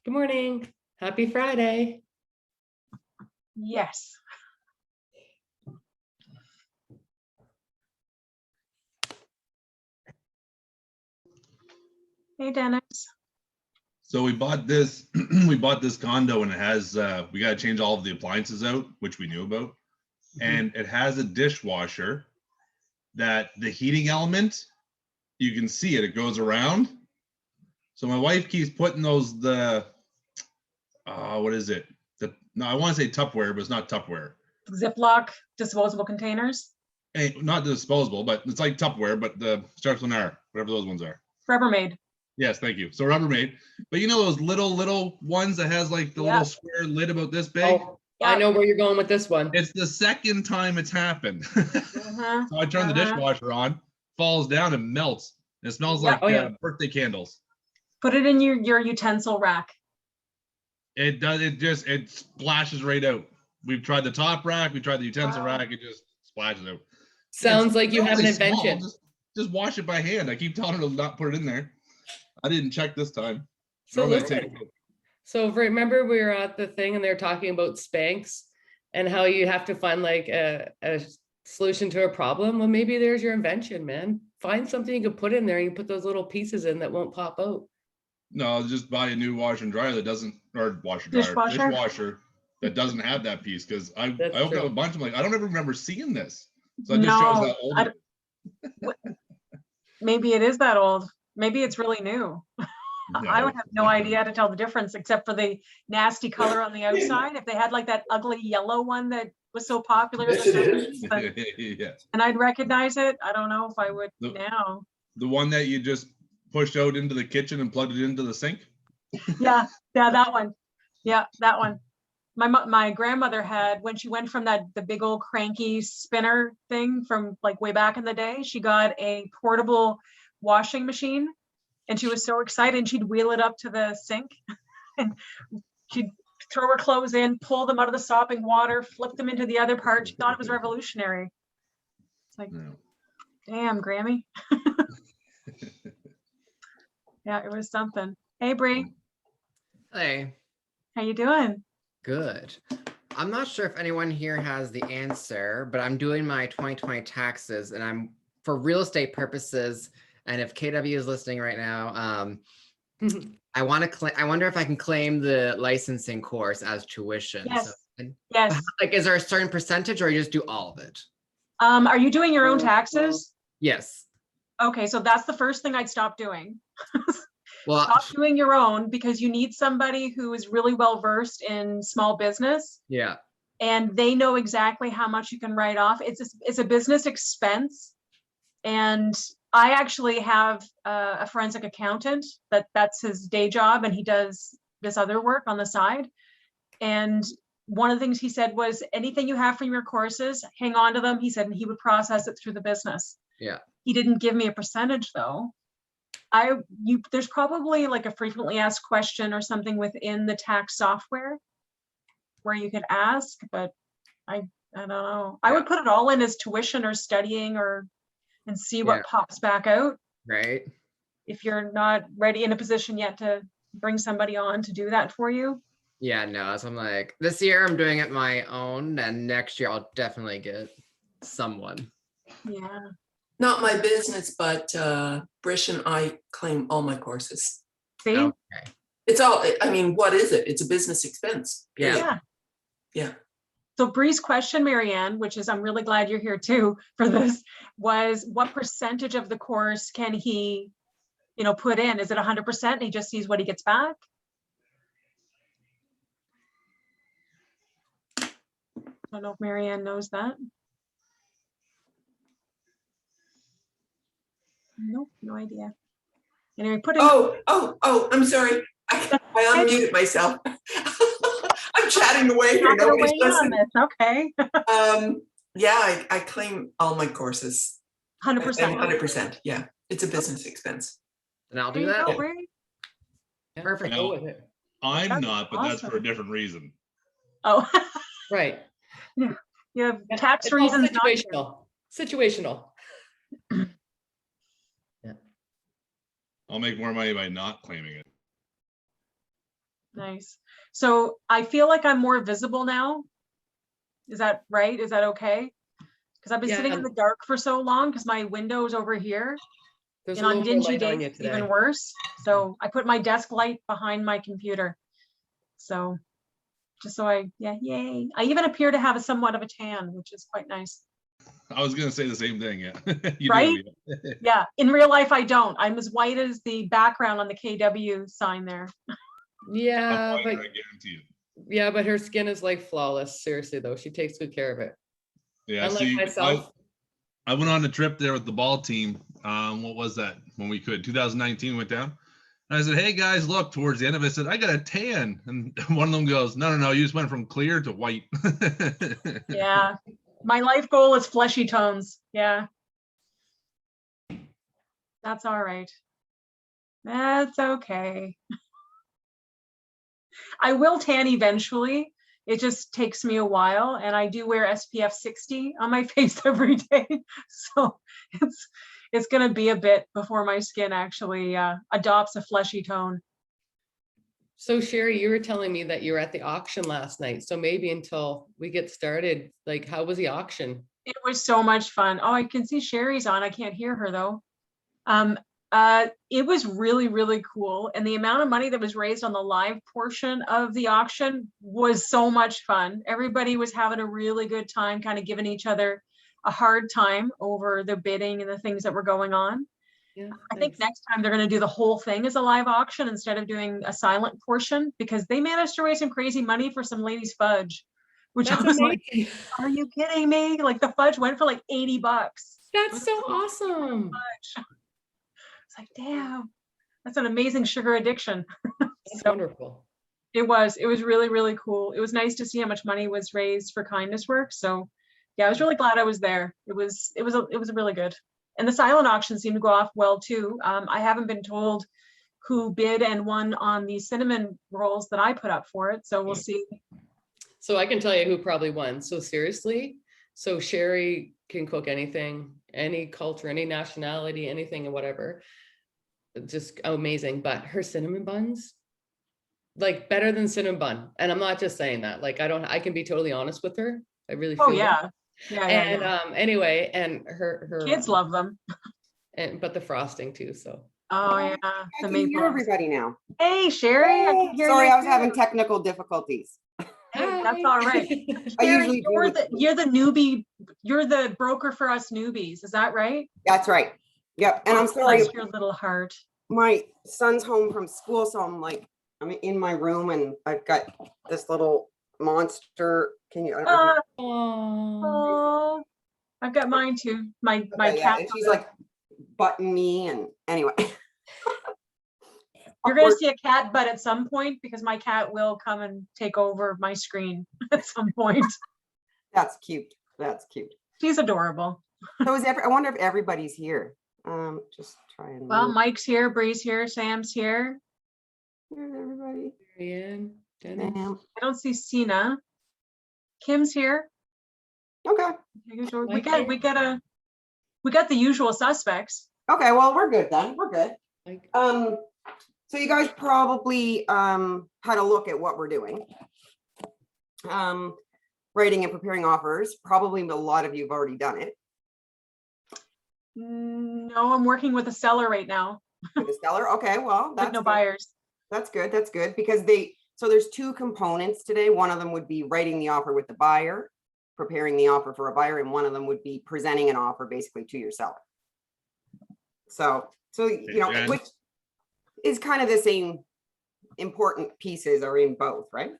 Good morning. Happy Friday. Yes. Hey, Dennis. So we bought this, we bought this condo and it has, we got to change all of the appliances out, which we knew about. And it has a dishwasher that the heating element, you can see it, it goes around. So my wife keeps putting those, what is it? No, I want to say Tupperware, but it's not Tupperware. Ziploc disposable containers. Hey, not disposable, but it's like Tupperware, but the starts with an R, whatever those ones are. Rubbermaid. Yes, thank you. So Rubbermaid, but you know those little ones that has like the little square lid about this big? Oh, I know where you're going with this one. It's the second time it's happened. So I turn the dishwasher on, falls down and melts. It smells like birthday candles. Put it in your utensil rack. It does. It splashes right out. We've tried the top rack. We tried the utensil rack. It just splashes out. Sounds like you have an invention. Just wash it by hand. I keep telling her to not put it in there. I didn't check this time. So listen. So remember we were at the thing and they're talking about Spanx and how you have to find like a solution to a problem. Well, maybe there's your invention, man. Find something you can put in there and you put those little pieces in that won't pop out. No, just buy a new washer and dryer that doesn't, or dishwasher that doesn't have that piece. Because I opened up a bunch. I'm like, I don't ever remember seeing this. So it just shows how old. Maybe it is that old. Maybe it's really new. No, I would have no idea how to tell the difference except for the nasty color on the outside. If they had like that ugly yellow one that was so popular, and I'd recognize it. I don't know if I would now. The one that you just pushed out into the kitchen and plugged it into the sink? Yeah, that one. Yeah, that one. My grandmother had, when she went from the big old cranky spinner thing from like way back in the day, she got a portable washing machine and she was so excited and she'd wheel it up to the sink and she'd throw her clothes in, pull them out of the sopping water, flip them into the other part. She thought it was revolutionary. It's like, damn, Grammy. Yeah, it was something. Hey, Bree. Hey. How you doing? Good. I'm not sure if anyone here has the answer, but I'm doing my 2020 taxes and I'm for real estate purposes. And if KW is listening right now, I wonder if I can claim the licensing course as tuition. Yes. So, yes. Like, is there a certain percentage or you just do all of it? Are you doing your own taxes? Yes. Okay, so that's the first thing I'd stop doing. Well, stop doing your own because you need somebody who is really well versed in small business. Yeah. And they know exactly how much you can write off. It's a business expense. And I actually have a forensic accountant that's his day job and he does this other work on the side. And one of the things he said was anything you have from your courses, hang on to them. He said, and he would process it through the business. Yeah. He didn't give me a percentage though. There's probably like a frequently asked question or something within the tax software where you could ask, but I don't know. I would put it all in as tuition or studying and see what pops back out. Right. If you're not ready in a position yet to bring somebody on to do that for you. Yeah, no, so I'm like, this year I'm doing it my own and next year I'll definitely get someone. Yeah. Not my business, but Brish and I claim all my courses. See? Okay. It's all, I mean, what is it? It's a business expense. Yeah. Yeah. So Bree's question, Marianne, which is I'm really glad you're here too for this, was what percentage of the course can he, put in? Is it 100% and he just sees what he gets back? I don't know if Marianne knows that. Nope, no idea. Anyway, put in. Oh, I'm sorry. I unmuted myself. I'm chatting away here. Nobody's listening. Okay. Yeah, I claim all my courses. 100%. 100%. Yeah, it's a business expense. And I'll do that. Yeah. Perfect. No, Go with it. I'm not, but that's for a different reason. Oh. Right. Yeah. You have tax reasons. Situational. I'll make more money by not claiming it. Nice. So I feel like I'm more visible now. Is that right? Is that okay? Because I've been sitting in Yeah. the dark for so long because my window is over here. There's And a on little more dingy light on days, you it's even today. worse. So I put my desk light behind my computer. So just so yeah, yay. I even appear to have a somewhat of a tan, which is quite nice. I was gonna say the same thing. Yeah, you Right? do. Yeah. Yeah, in real life, I don't. I'm as white as the background on the KW sign there. Yeah, I but guarantee you. yeah, but her skin is like flawless. Seriously though, she takes good care of it. Yeah. Unlike See, myself. I went on a trip there with the ball team. What was that when we could? 2019 went down. And I said, "Hey guys, look." Towards the end of it, I said, "I got a tan," and one of them goes, "No, no, no, you just went from clear to white." Yeah. My life goal is fleshy tones. Yeah. That's all right. That's okay. I will tan eventually. It just takes me a while, and I do wear SPF 60 on my face every day. So it's gonna be a bit before my skin actually adopts a fleshy tone. So Sherry, you were telling me that you were at the auction last night. So maybe until we get started, like how was the auction? It was so much fun. Oh, I can see Sherry's on. I can't hear her though. It was really, really cool. And the amount of money that was raised on the live portion of the auction was so much fun. Everybody was having a really good time, kind of giving each other a hard time over the bidding and the things that were going on. Yeah, I think nice. next time they're going to do the whole thing as a live auction instead of doing a silent portion, because they managed to raise some crazy money for some ladies fudge, which That's I was like, amazing. are you kidding me? Like the fudge went for like $80. That's so awesome. It's like, damn, that's an amazing sugar addiction. That's So wonderful. it was really, really cool. It was nice to see how much money was raised for kindness work. So yeah, I was really glad I was there. It was really good. And the silent auction seemed to go off well too. I haven't been told who bid and won on the cinnamon rolls that I put up for it. So we'll see. So I can tell you who probably won. So seriously, so Sherry can cook anything, any culture, any nationality, anything and whatever. Just amazing. But her cinnamon buns, like better than cinnamon bun. And I'm not just saying that. Like I can be totally honest with her. I really feel Oh that. yeah. And Yeah. anyway, and her Kids love them. but the frosting too. So Oh yeah. I The can hear maple. everybody now. Hey Sherry, I can Yay. hear Sorry, you I was too. having technical difficulties. Hey, that's all right. I Sherry, usually do with- you're the newbie. You're the broker for us newbies. Is that right? That's right. Yep. And I'm Oh, sorry, bless your little heart. my son's home from school, so I'm in my room and I've got this little monster. Can you? I don't know if you- Oh, Oh, I've got mine too. My Okay, yeah, cat. and she's like butting me, and anyway. You're gonna see a cat butt at some point because my cat will come and take over my screen at some point. That's cute. That's cute. She's adorable. So I wonder if everybody's here. Just try and. Well, move. Mike's here, Bree's here, Sam's here. Here's everybody. Marianne, Dennis. Sam. I don't see Sina. Kim's here. Okay. We got the usual suspects. Okay. Well, we're good then. We're good. Like, So you guys probably had a look at what we're doing. Writing and preparing offers. Probably a lot of you have already done it. No, I'm working with a seller right now. With the seller. Okay, well, With that's no good. buyers. That's good. That's good because so there's two components today. One of them would be writing the offer with the buyer, preparing the offer for a buyer, and one of them would be presenting an offer basically to your seller. So you know, Jen. which is kind of the same important pieces are in both, right?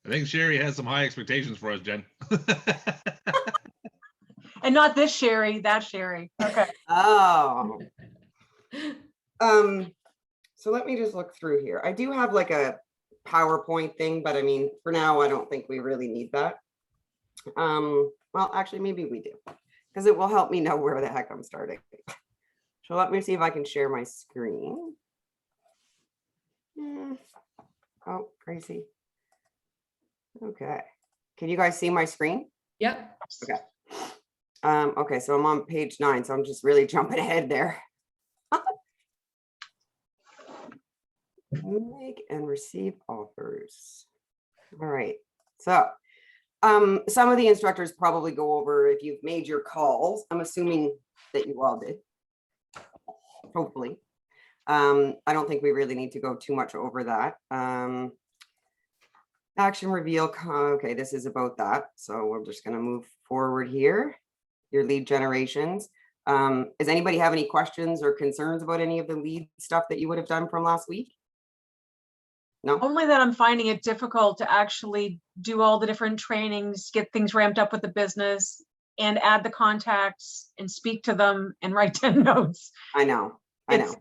I think Sherry has some high expectations for us, Jen. And not this Sherry, that Sherry. Okay. Oh. So let me just look through here. I do have like a PowerPoint thing, but I mean, for now, I don't think we really need that. Well, actually, maybe we do, because it will help me know where the heck I'm starting. So let me see if I can share my screen. Oh, crazy. Okay. Can you guys see my screen? yep. Okay. Okay, so I'm on page 9, so I'm just really jumping ahead there. Make and receive offers. All right, so some of the instructors probably go over if you've made your calls. I'm assuming that you all did, hopefully. I don't think we really need to go too much over that. Action reveal, okay, this is about that. So we're just gonna move forward here. Your lead generations. Does anybody have any questions or concerns about any of the lead stuff that you would have done from last week? No? Only that I'm finding it difficult to actually do all the different trainings, get things ramped up with the business, and add the contacts and speak to them and write 10 notes. I know. It's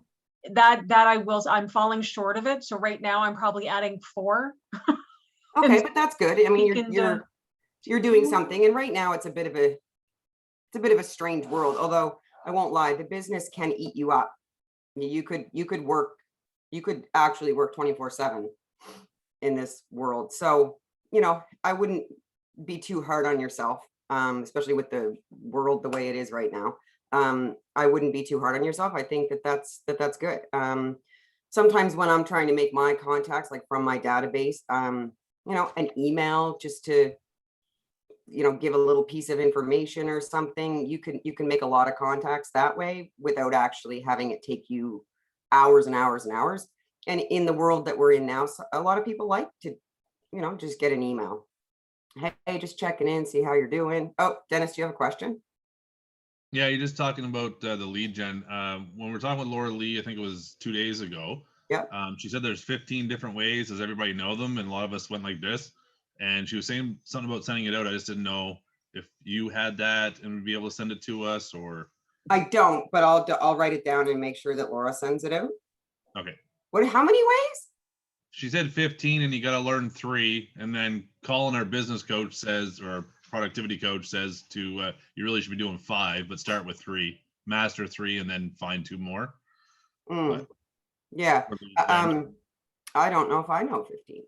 I'm falling short of it. So right now I'm probably adding 4. Okay, but that's good. I mean, speak you're doing something, and right now it's a bit of a strange world. Although I won't lie, the business can eat you up. You could actually work 24/7 in this world. So, I wouldn't be too hard on yourself, especially with the world the way it is right now. I wouldn't be too hard on yourself. I think that's good. Sometimes when I'm trying to make my contacts, like from my database, an email just to, give a little piece of information or something, you can make a lot of contacts that way without actually having it take you hours and hours and hours. And in the world that we're in now, a lot of people like to, just get an email. Hey, just checking in, see how you're doing. Oh, Dennis, do you have a question? Yeah, you're just talking about the lead gen. When we're talking with Laura Lee, I think it was 2 days ago. Yeah. She said there's 15 different ways. Does everybody know them? And a lot of us went like this. And she was saying something about sending it out. I just didn't know if you had that and would be able to send it to us, or. I don't, but I'll write it down and make sure that Laura sends it out. Okay. How many ways? She said 15, and you got to learn 3. And then Colin, our business coach, says, or productivity coach says you really should be doing 5, but start with 3, master 3, and then find 2 more. Yeah. I don't know if I know 15.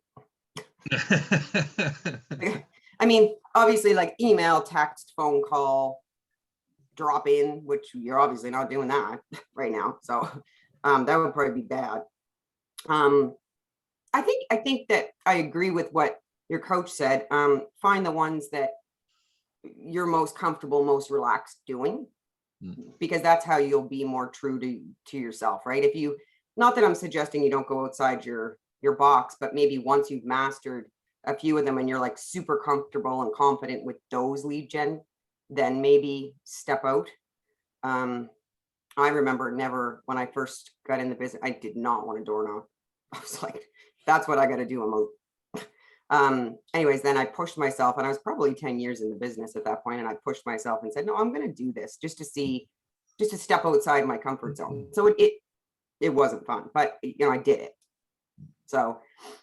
I mean, obviously, like email, text, phone call, drop in, which you're obviously not doing that right now. So that would probably be bad. I think that I agree with what your coach said. Find the ones that you're most comfortable, most relaxed doing, because that's how you'll be more true to yourself, right? Not that I'm suggesting you don't go outside your box, but maybe once you've mastered a few of them and you're like super comfortable and confident with those lead gen, then maybe step out. I remember when I first got in the business, I did not want a door knock. I was like, that's what I got to do. I'm out. Anyways, then I pushed myself, and I was probably 10 years in the business at that point, and I pushed myself and said, no, I'm going to do this just to step outside my comfort zone. So it wasn't fun, but I did it. So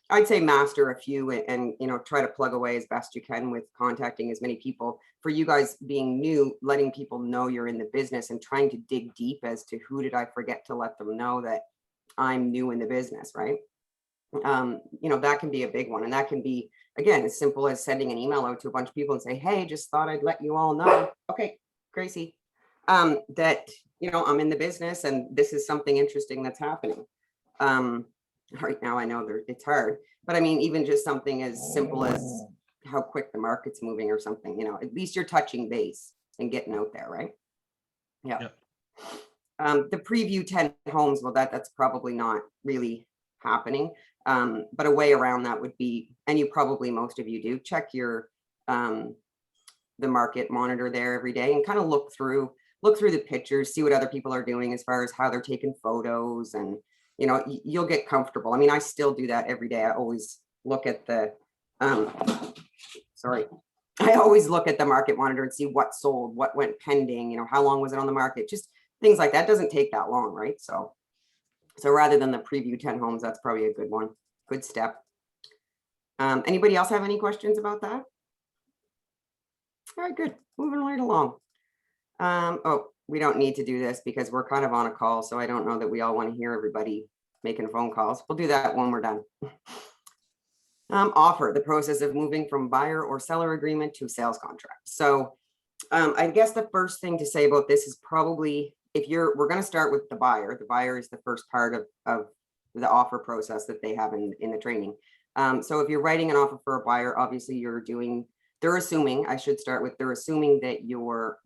I'd say master a few and try to plug away as best you can with contacting as many people. For you guys being new, letting people know you're in the business and trying to dig deep as to who did I forget to let them know that I'm new in the business, right? That can be a big one. And that can be, again, as simple as sending an email out to a bunch of people and say, hey, just thought I'd let you all know. Okay, Gracie, that, I'm in the business and this is something interesting that's happening. Right now, I know it's hard, but I mean, even just something as simple as how quick the market's moving or something, at least you're touching base and getting out there, right? Yeah. The preview 10 homes, well, that's probably not really happening. But a way around that would be, and most of you do, check your the market monitor there every day and kind of look through the pictures, see what other people are doing as far as how they're taking photos, and you'll get comfortable. I mean, I still do that every day. I always look at the I always look at the market monitor and see what sold, what went pending, how long was it on the market, just things like that. It doesn't take that long, right? So rather than the preview 10 homes, that's probably a good one, good step. Anybody else have any questions about that? All right, good, moving right along. Oh, we don't need to do this because we're kind of on a call, so I don't know that we all want to hear everybody making phone calls. We'll do that when we're done. Offer, the process of moving from buyer or seller agreement to sales contract. So I guess the first thing to say about this is probably, we're going to start with the buyer. The buyer is the first part of the offer process that they have in the training. So if you're writing an offer for a buyer, obviously they're assuming they're assuming that your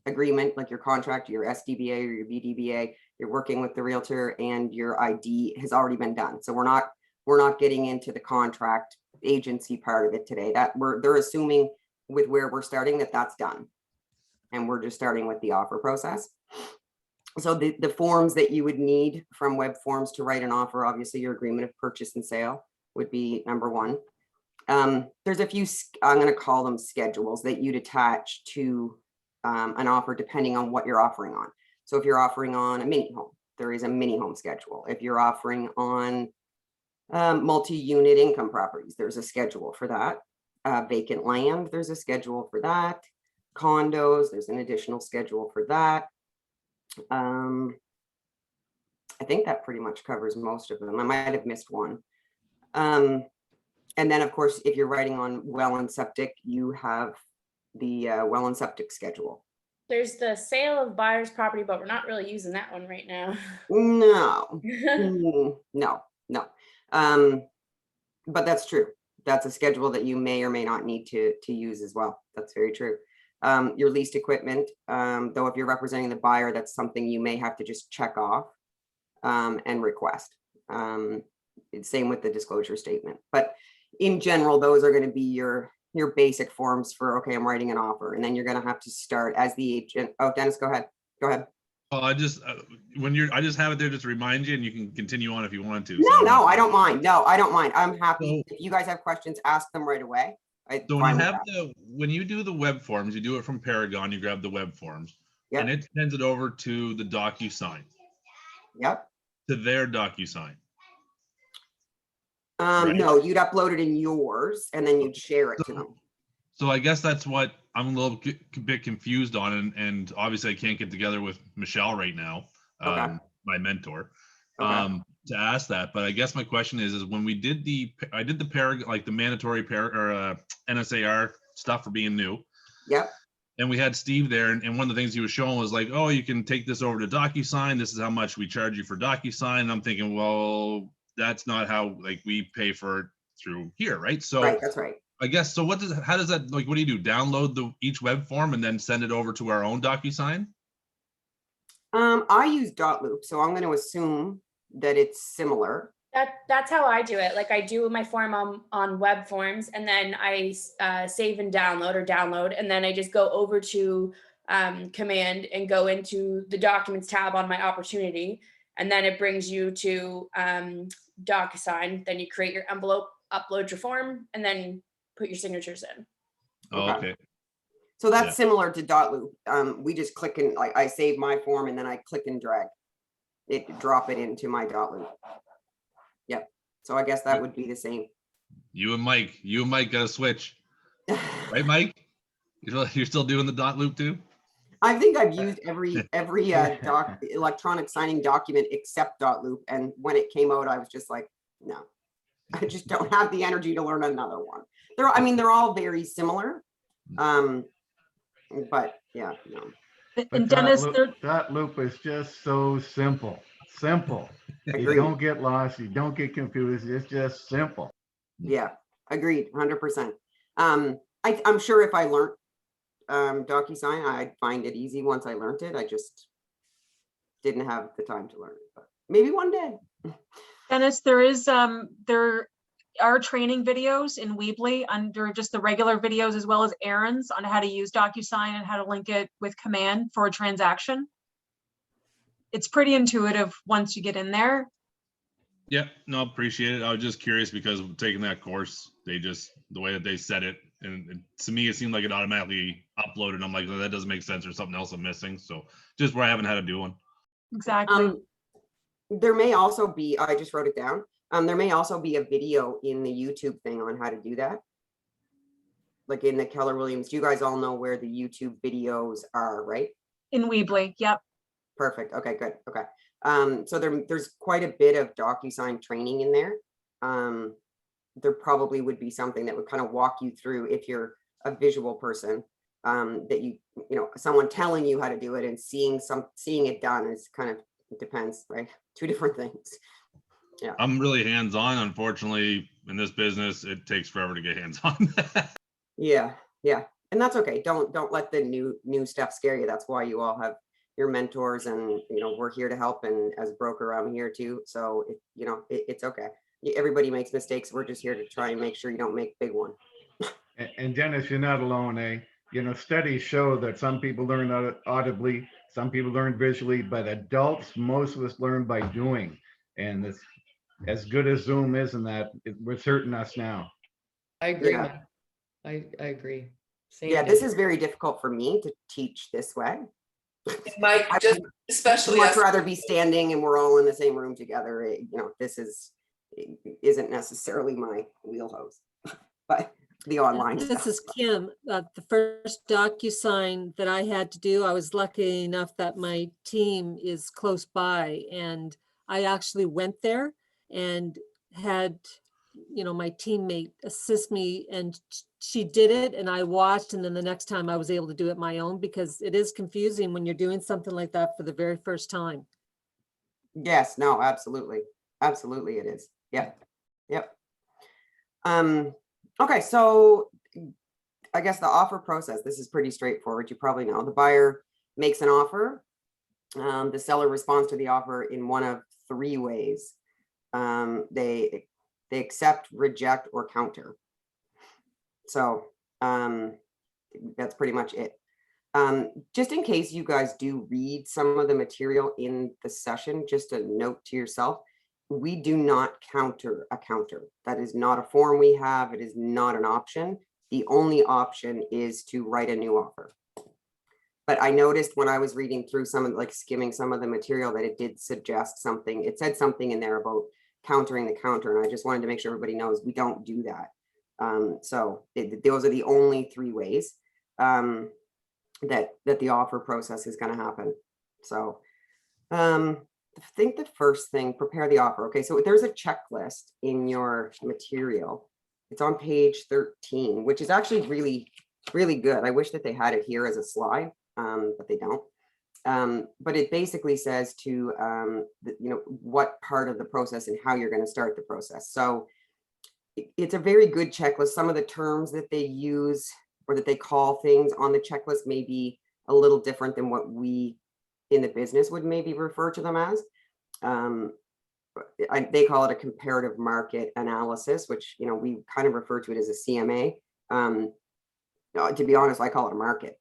agreement, like your contract, your SDBA or your BDBA, you're working with the realtor and your ID has already been done. So we're not getting into the contract agency part of it today. They're assuming with where we're starting that's done. And we're just starting with the offer process. So the forms that you would need from web forms to write an offer, obviously your agreement of purchase and sale would be number one. There's a few, I'm going to call them schedules that you'd attach to an offer depending on what you're offering on. So if you're offering on a mini home, there is a mini home schedule. If you're offering on multi-unit income properties, there's a schedule for that. Vacant land, there's a schedule for that. Condos, there's an additional schedule for that. I think that pretty much covers most of them. I might have missed one. And then of course, if you're writing on well and septic, you have the well and septic schedule. There's the sale of buyer's property, but we're not really using that one right now. No, no. But that's true. That's a schedule that you may or may not need to use as well. That's very true. Your leased equipment, though, if you're representing the buyer, that's something you may have to just check off and request. Same with the disclosure statement. But in general, those are going to be your basic forms for, okay, I'm writing an offer. And then you're going to have to start as the agent. Oh, Dennis, go ahead. Go ahead. Oh, I just have it there just to remind you, and you can continue on if you want to. No, I don't mind. No, I don't mind. I'm happy. If you guys have questions, ask them right away. So when you do the web forms, you do it from Paragon, you grab the web forms, Yep. and it sends it over to the DocuSign, Yep. to their DocuSign. Right. No, you'd upload it in yours and then you'd share it to them. So I guess that's what I'm a little bit confused on, and obviously I can't get together with Michelle right now, Okay. my mentor, Okay. to ask that. But I guess my question is when we did the mandatory NSAR stuff for being new. Yep. And we had Steve there, and one of the things he was showing was like, oh, you can take this over to DocuSign. This is how much we charge you for DocuSign. And I'm thinking, well, that's not how we pay for it through here, right? So right, that's right. I guess so. How does that what do you do? Download each web form and then send it over to our own DocuSign? I use .loop, so I'm going to assume that it's similar. That's how I do it. Like I do my form on web forms, and then I save and download, and then I just go over to command and go into the documents tab on my opportunity, and then it brings you to DocuSign. Then you create your envelope, upload your form, and then put your signatures in. Oh, okay. So that's similar to .loop. We just click and I save my form and then I click and drag it, drop it into my .loop. Yep. So I guess that would be the same. You and Mike got to switch, right, Mike? You're still doing the .loop too? I think I've used every electronic signing document except .loop, and when it came out, I was just like, no, I just don't have the energy to learn another one. They're all very similar, but yeah, no. And Dennis, that loop is just so simple. You Agreed. don't get lost. You don't get confused. It's just simple. Yeah, agreed, 100%. I'm sure if I learned DocuSign, I'd find it easy once I learned it. I just didn't have the time to learn it, but maybe one day. Dennis, there are training videos in Weebly under just the regular videos, as well as Aaron's on how to use DocuSign and how to link it with command for a transaction. It's pretty intuitive once you get in there. Yeah, no, appreciate it. I was just curious because taking that course, the way that they said it, and to me, it seemed like it automatically uploaded. I'm like, oh, that doesn't make sense, or something else I'm missing. So just where I haven't had to do one. Exactly. There may also be, I just wrote it down. There may also be a video in the YouTube thing on how to do that. Like in the Keller Williams, you guys all know where the YouTube videos are, right? In Weebly, yep. Perfect. Okay, good. Okay. So there's quite a bit of DocuSign training in there. There probably would be something that would kind of walk you through if you're a visual person, that someone telling you how to do it and seeing it done is kind of it depends, right? Two different things. I'm really hands-on. Unfortunately, in this business, it takes forever to get hands-on. Yeah, yeah, and that's okay. Don't let the new stuff scare you. That's why you all have your mentors, and we're here to help. And as a broker, I'm here too. So it's okay. Everybody makes mistakes. We're just here to try and make sure you don't make big one. And Dennis, you're not alone, eh? Studies show that some people learn audibly, some people learn visually, but adults, most of us learn by doing. And it's as good as Zoom is in that, we're hurting us now. I agree, Yeah. man. I agree. Same Yeah, here. this is very difficult for me to teach this way. Mike, just especially I'd much as rather be standing and we're all in the same room together. This isn't necessarily my wheelhouse, but the online This stuff. is Kim. The first DocuSign that I had to do, I was lucky enough that my team is close by, and I actually went there and had, my teammate assist me, and she did it and I watched, and then the next time I was able to do it my own, because it is confusing when you're doing something like that for the very first time. Yes, no, absolutely. Absolutely it is. Yep. Yep. Okay, so I guess the offer process, this is pretty straightforward. You probably know the buyer makes an offer. The seller responds to the offer in one of three ways. They accept, reject, or counter. So that's pretty much it. Just in case you guys do read some of the material in the session, just a note to yourself, we do not counter a counter. That is not a form we have. It is not an option. The only option is to write a new offer. But I noticed when I was reading through skimming some of the material, that it did suggest something. It said something in there about countering the counter. And I just wanted to make sure everybody knows we don't do that. Those are the only three ways that the offer process is going to happen. So I think the first thing, prepare the offer. Okay, so there's a checklist in your material. It's on page 13, which is actually really, really good. I wish that they had it here as a slide, but they don't. But it basically says to, what part of the process and how you're going to start the process. So it's a very good checklist. Some of the terms that they use or that they call things on the checklist may be a little different than what we in the business would maybe refer to them as. They call it a comparative market analysis, which, we kind of refer to it as a CMA. To be honest, I call it a market.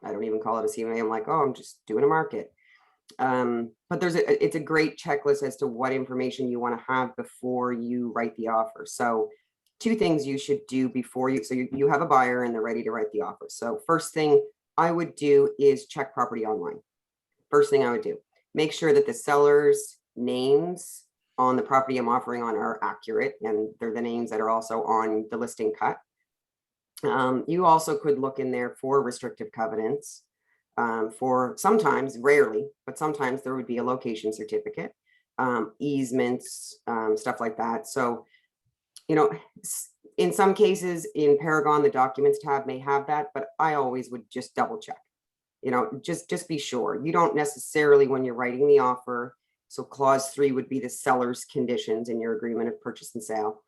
I don't even call it a CMA. I'm like, oh, I'm just doing a market. But it's a great checklist as to what information you want to have before you write the offer. So two things you should do before you have a buyer and they're ready to write the offer. So first thing I would do is check property online. First thing I would do, make sure that the seller's names on the property I'm offering on are accurate, and they're the names that are also on the listing cut. You also could look in there for restrictive covenants, for sometimes, rarely, but sometimes there would be a location certificate, easements, stuff like that. So, in some cases in Paragon, the documents tab may have that, but I always would just double check. Just be sure. You don't necessarily, when you're writing the offer, so clause 3 would be the seller's conditions in your agreement of purchase and sale.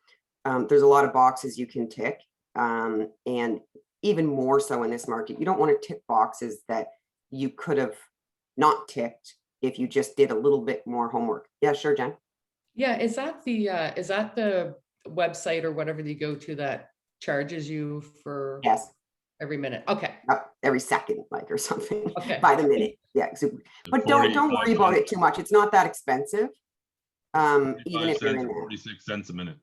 There's a lot of boxes you can tick, and even more so in this market, you don't want to tick boxes that you could have not ticked if you just did a little bit more homework. Yeah, sure, Jen. Yeah, is that the website or whatever you go to that charges you for Yes. every minute? Okay. Every second, or something. Okay. By the minute. Yeah. But don't worry about it too much. It's not that expensive. Even if you're in there. 46 cents a minute.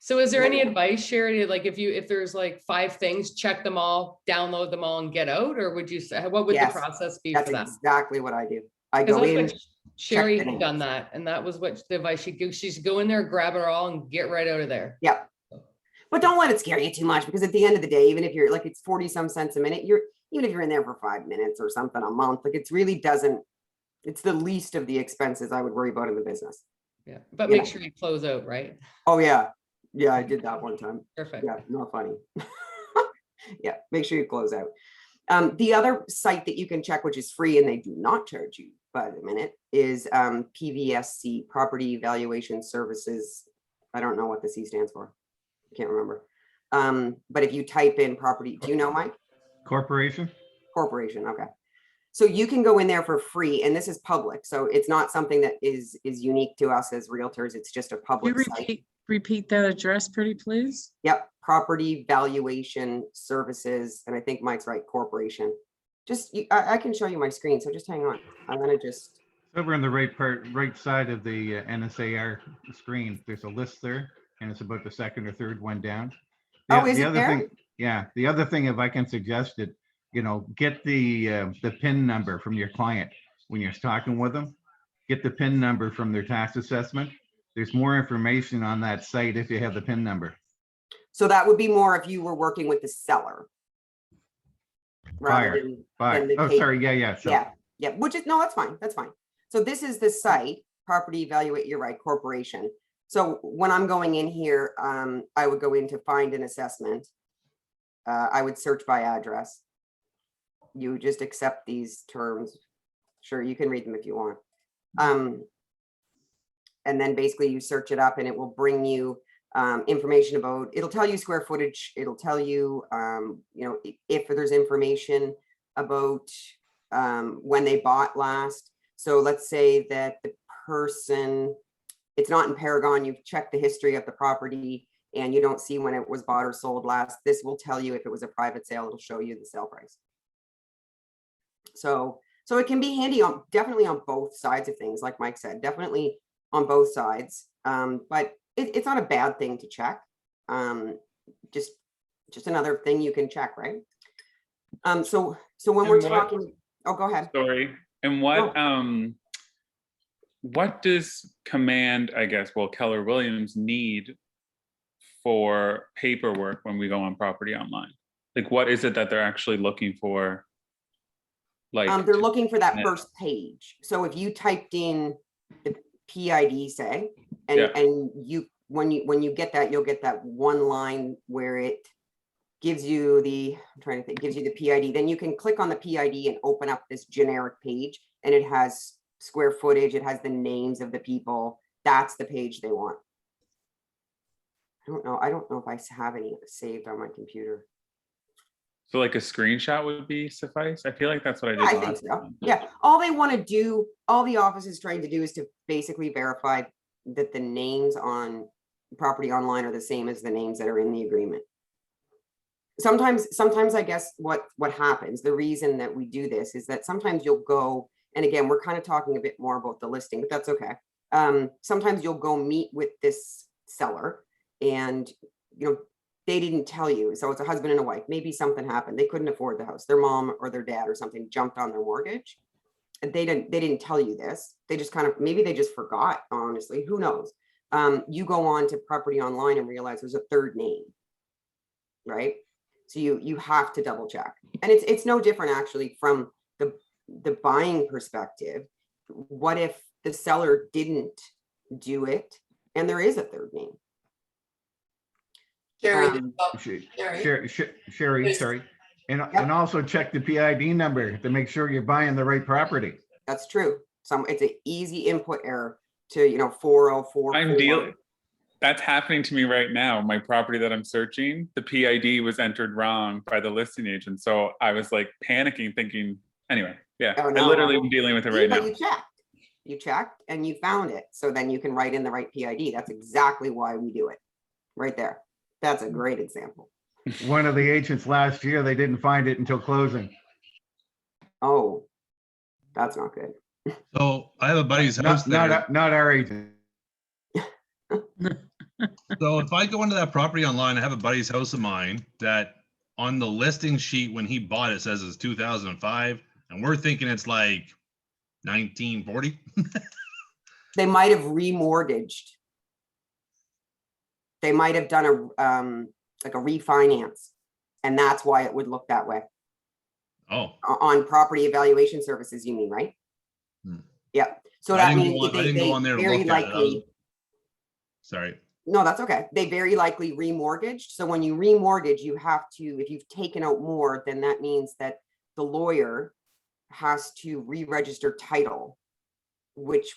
So is there any advice, Sherry, like if there's like 5 things, check them all, download them all and get out? Or would you say, what would the process be for that? That's exactly what I do. I go in. Sherry had done that, and that was what the advice she'd give. She's go in there, grab it all and get right out of there. Yep. But don't let it scare you too much, because at the end of the day, even if you're it's 40 some cents a minute, even if you're in there for 5 minutes or something a month, it's the least of the expenses I would worry about in the business. Yeah. But make sure you close out, right? Oh yeah. Yeah, I did that one time. Perfect. Yeah, not funny. Yeah, make sure you close out. The other site that you can check, which is free and they do not charge you but a minute, is PVSC, Property Valuation Services. I don't know what the C stands for. I can't remember. But if you type in property, do you know, Mike? Corporation? Corporation, okay. So you can go in there for free, and this is public, so it's not something that is unique to us as realtors. It's just a Can public you site. repeat that address, pretty please? Yep, Property Valuation Services, and I think Mike's right, corporation. Just, I can show you my screen, so just hang on. I'm gonna just, Over on the right side of the NSAR screen, there's a list there, and it's about the second or third one down. oh, is it other there? thing, yeah, the other thing, if I can suggest it, get the PIN number from your client when you're talking with them. Get the PIN number from their tax assessment. There's more information on that site if you have the PIN number. So that would be more if you were working with the seller. Buyer. than the Oh, pay- sorry, yeah. So, Yeah, which is, no, that's fine, that's fine. So this is the site, Property Evaluate, you're right, corporation. So when I'm going in here, I would go in to find an assessment. I would search by address. You just accept these terms. Sure, you can read them if you want. And then basically you search it up and it will bring you information about, it'll tell you square footage. It'll tell you, if there's information about when they bought last. So let's say that the person, it's not in Paragon, you've checked the history of the property and you don't see when it was bought or sold last. This will tell you if it was a private sale, it'll show you the sale price. So it can be handy on, definitely on both sides of things, like Mike said, definitely on both sides. But it's not a bad thing to check. Just another thing you can check, right? So when we're talking, oh, go ahead. Sorry. And what does Command, I guess, well, Keller Williams need for paperwork when we go on Property Online? Like, what is it that they're actually looking for? Like, they're looking for that first page. So if you typed in the PID, say, and you when you get that, you'll get that one line where it gives you the, I'm trying to think, gives you the PID. Then you can click on the PID and open up this generic page, and it has square footage. It has the names of the people. That's the page they want. I don't know if I have any saved on my computer. so like a screenshot would be suffice? I feel like that's what I did. I think so. Yeah. All they want to do, all the office is trying to do is to basically verify that the names on Property Online are the same as the names that are in the agreement. Sometimes I guess what happens, the reason that we do this is that sometimes you'll go, and again, we're kind of talking a bit more about the listing, but that's okay. Sometimes you'll go meet with this seller and, they didn't tell you. So it's a husband and a wife. Maybe something happened. They couldn't afford the house. Their mom or their dad or something jumped on their mortgage. And they didn't tell you this. They just maybe they just forgot, honestly, who knows? You go on to Property Online and realize there's a third name, right? So you have to double check. And it's no different actually from the buying perspective. What if the seller didn't do it and there is a third name? Sherry, Sherry, sorry. And also check the PID number to make sure you're buying the right property. That's true. It's an easy input error to, 404. I'm dealing. That's happening to me right now. My property that I'm searching, the PID was entered wrong by the listing agent. So I was like panicking, thinking, anyway, yeah, Oh, no, I literally am dealing with it right now. You checked and you found it. So then you can write in the right PID. That's exactly why we do it right there. That's a great example. One of the agents last year, they didn't find it until closing. Oh, that's not good. So I have a buddy's house there. Not our agent. So if I go into that Property Online, I have a buddy's house of mine that on the listing sheet when he bought it says it's 2005, and we're thinking it's like 1940. They might have remortgaged. They might have done like a refinance, and that's why it would look that way. Oh, On Property Evaluation Services, you mean, right? Yeah. So that means I didn't go on there to very look at it. likely. Sorry. No, that's okay. They very likely remortgaged. So when you remortgage, you have to, if you've taken out more, then that means that the lawyer has to re-register title which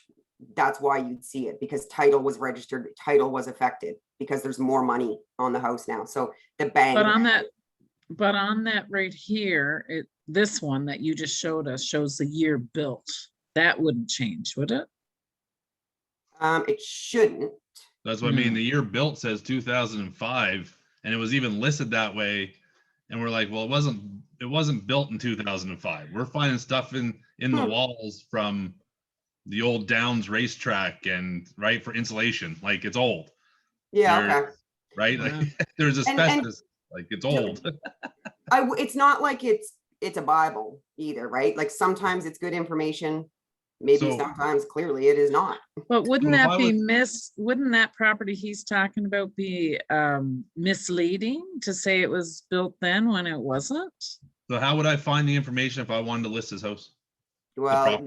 that's why you'd see it, because title was registered, title was affected, because there's more money on the house now. So the bank. But on that right here, this one that you just showed us shows the year built. That wouldn't change, would it? It shouldn't. That's what I mean. The year built says 2005, and it was even listed that way. And we're like, well, it wasn't built in 2005. We're finding stuff in the walls from the old Downs racetrack, and right, for insulation. Like, it's old. Yeah. Okay. Okay. Right. Like, there's asbestos. Like, it's old. It's not like it's a Bible either, right? Like, sometimes it's good information. Maybe sometimes clearly it is not. But wouldn't that be wouldn't that property he's talking about be misleading to say it was built then when it wasn't? So how would I find the information if I wanted to list his house? Well,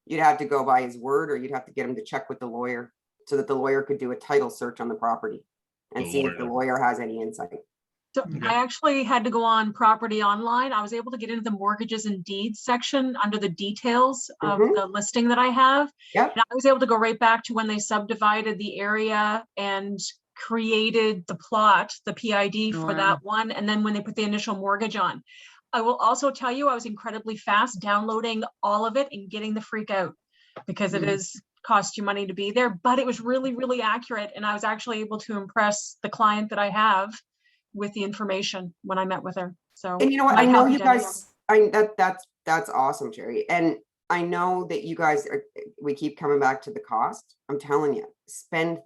you'd have to go by his word, or you'd have to get him to check with the lawyer so that the lawyer could do a title search on the property and see if the lawyer has any insight. So I actually had to go on property online. I was able to get into the mortgages and deeds section under the details of the listing that I have. Yep. And I was able to go right back to when they subdivided the area and created the plot, the PID for that one. And then when they put the initial mortgage on. I will also tell you, I was incredibly fast downloading all of it and getting the freak out, because it is cost you money to be there, but it was really, really accurate. And I was actually able to impress the client that I have with the information when I met with her. So, and you know what, I know you guys, that's awesome, Jerry. And I know that you guys we keep coming back to the cost. I'm telling you, spend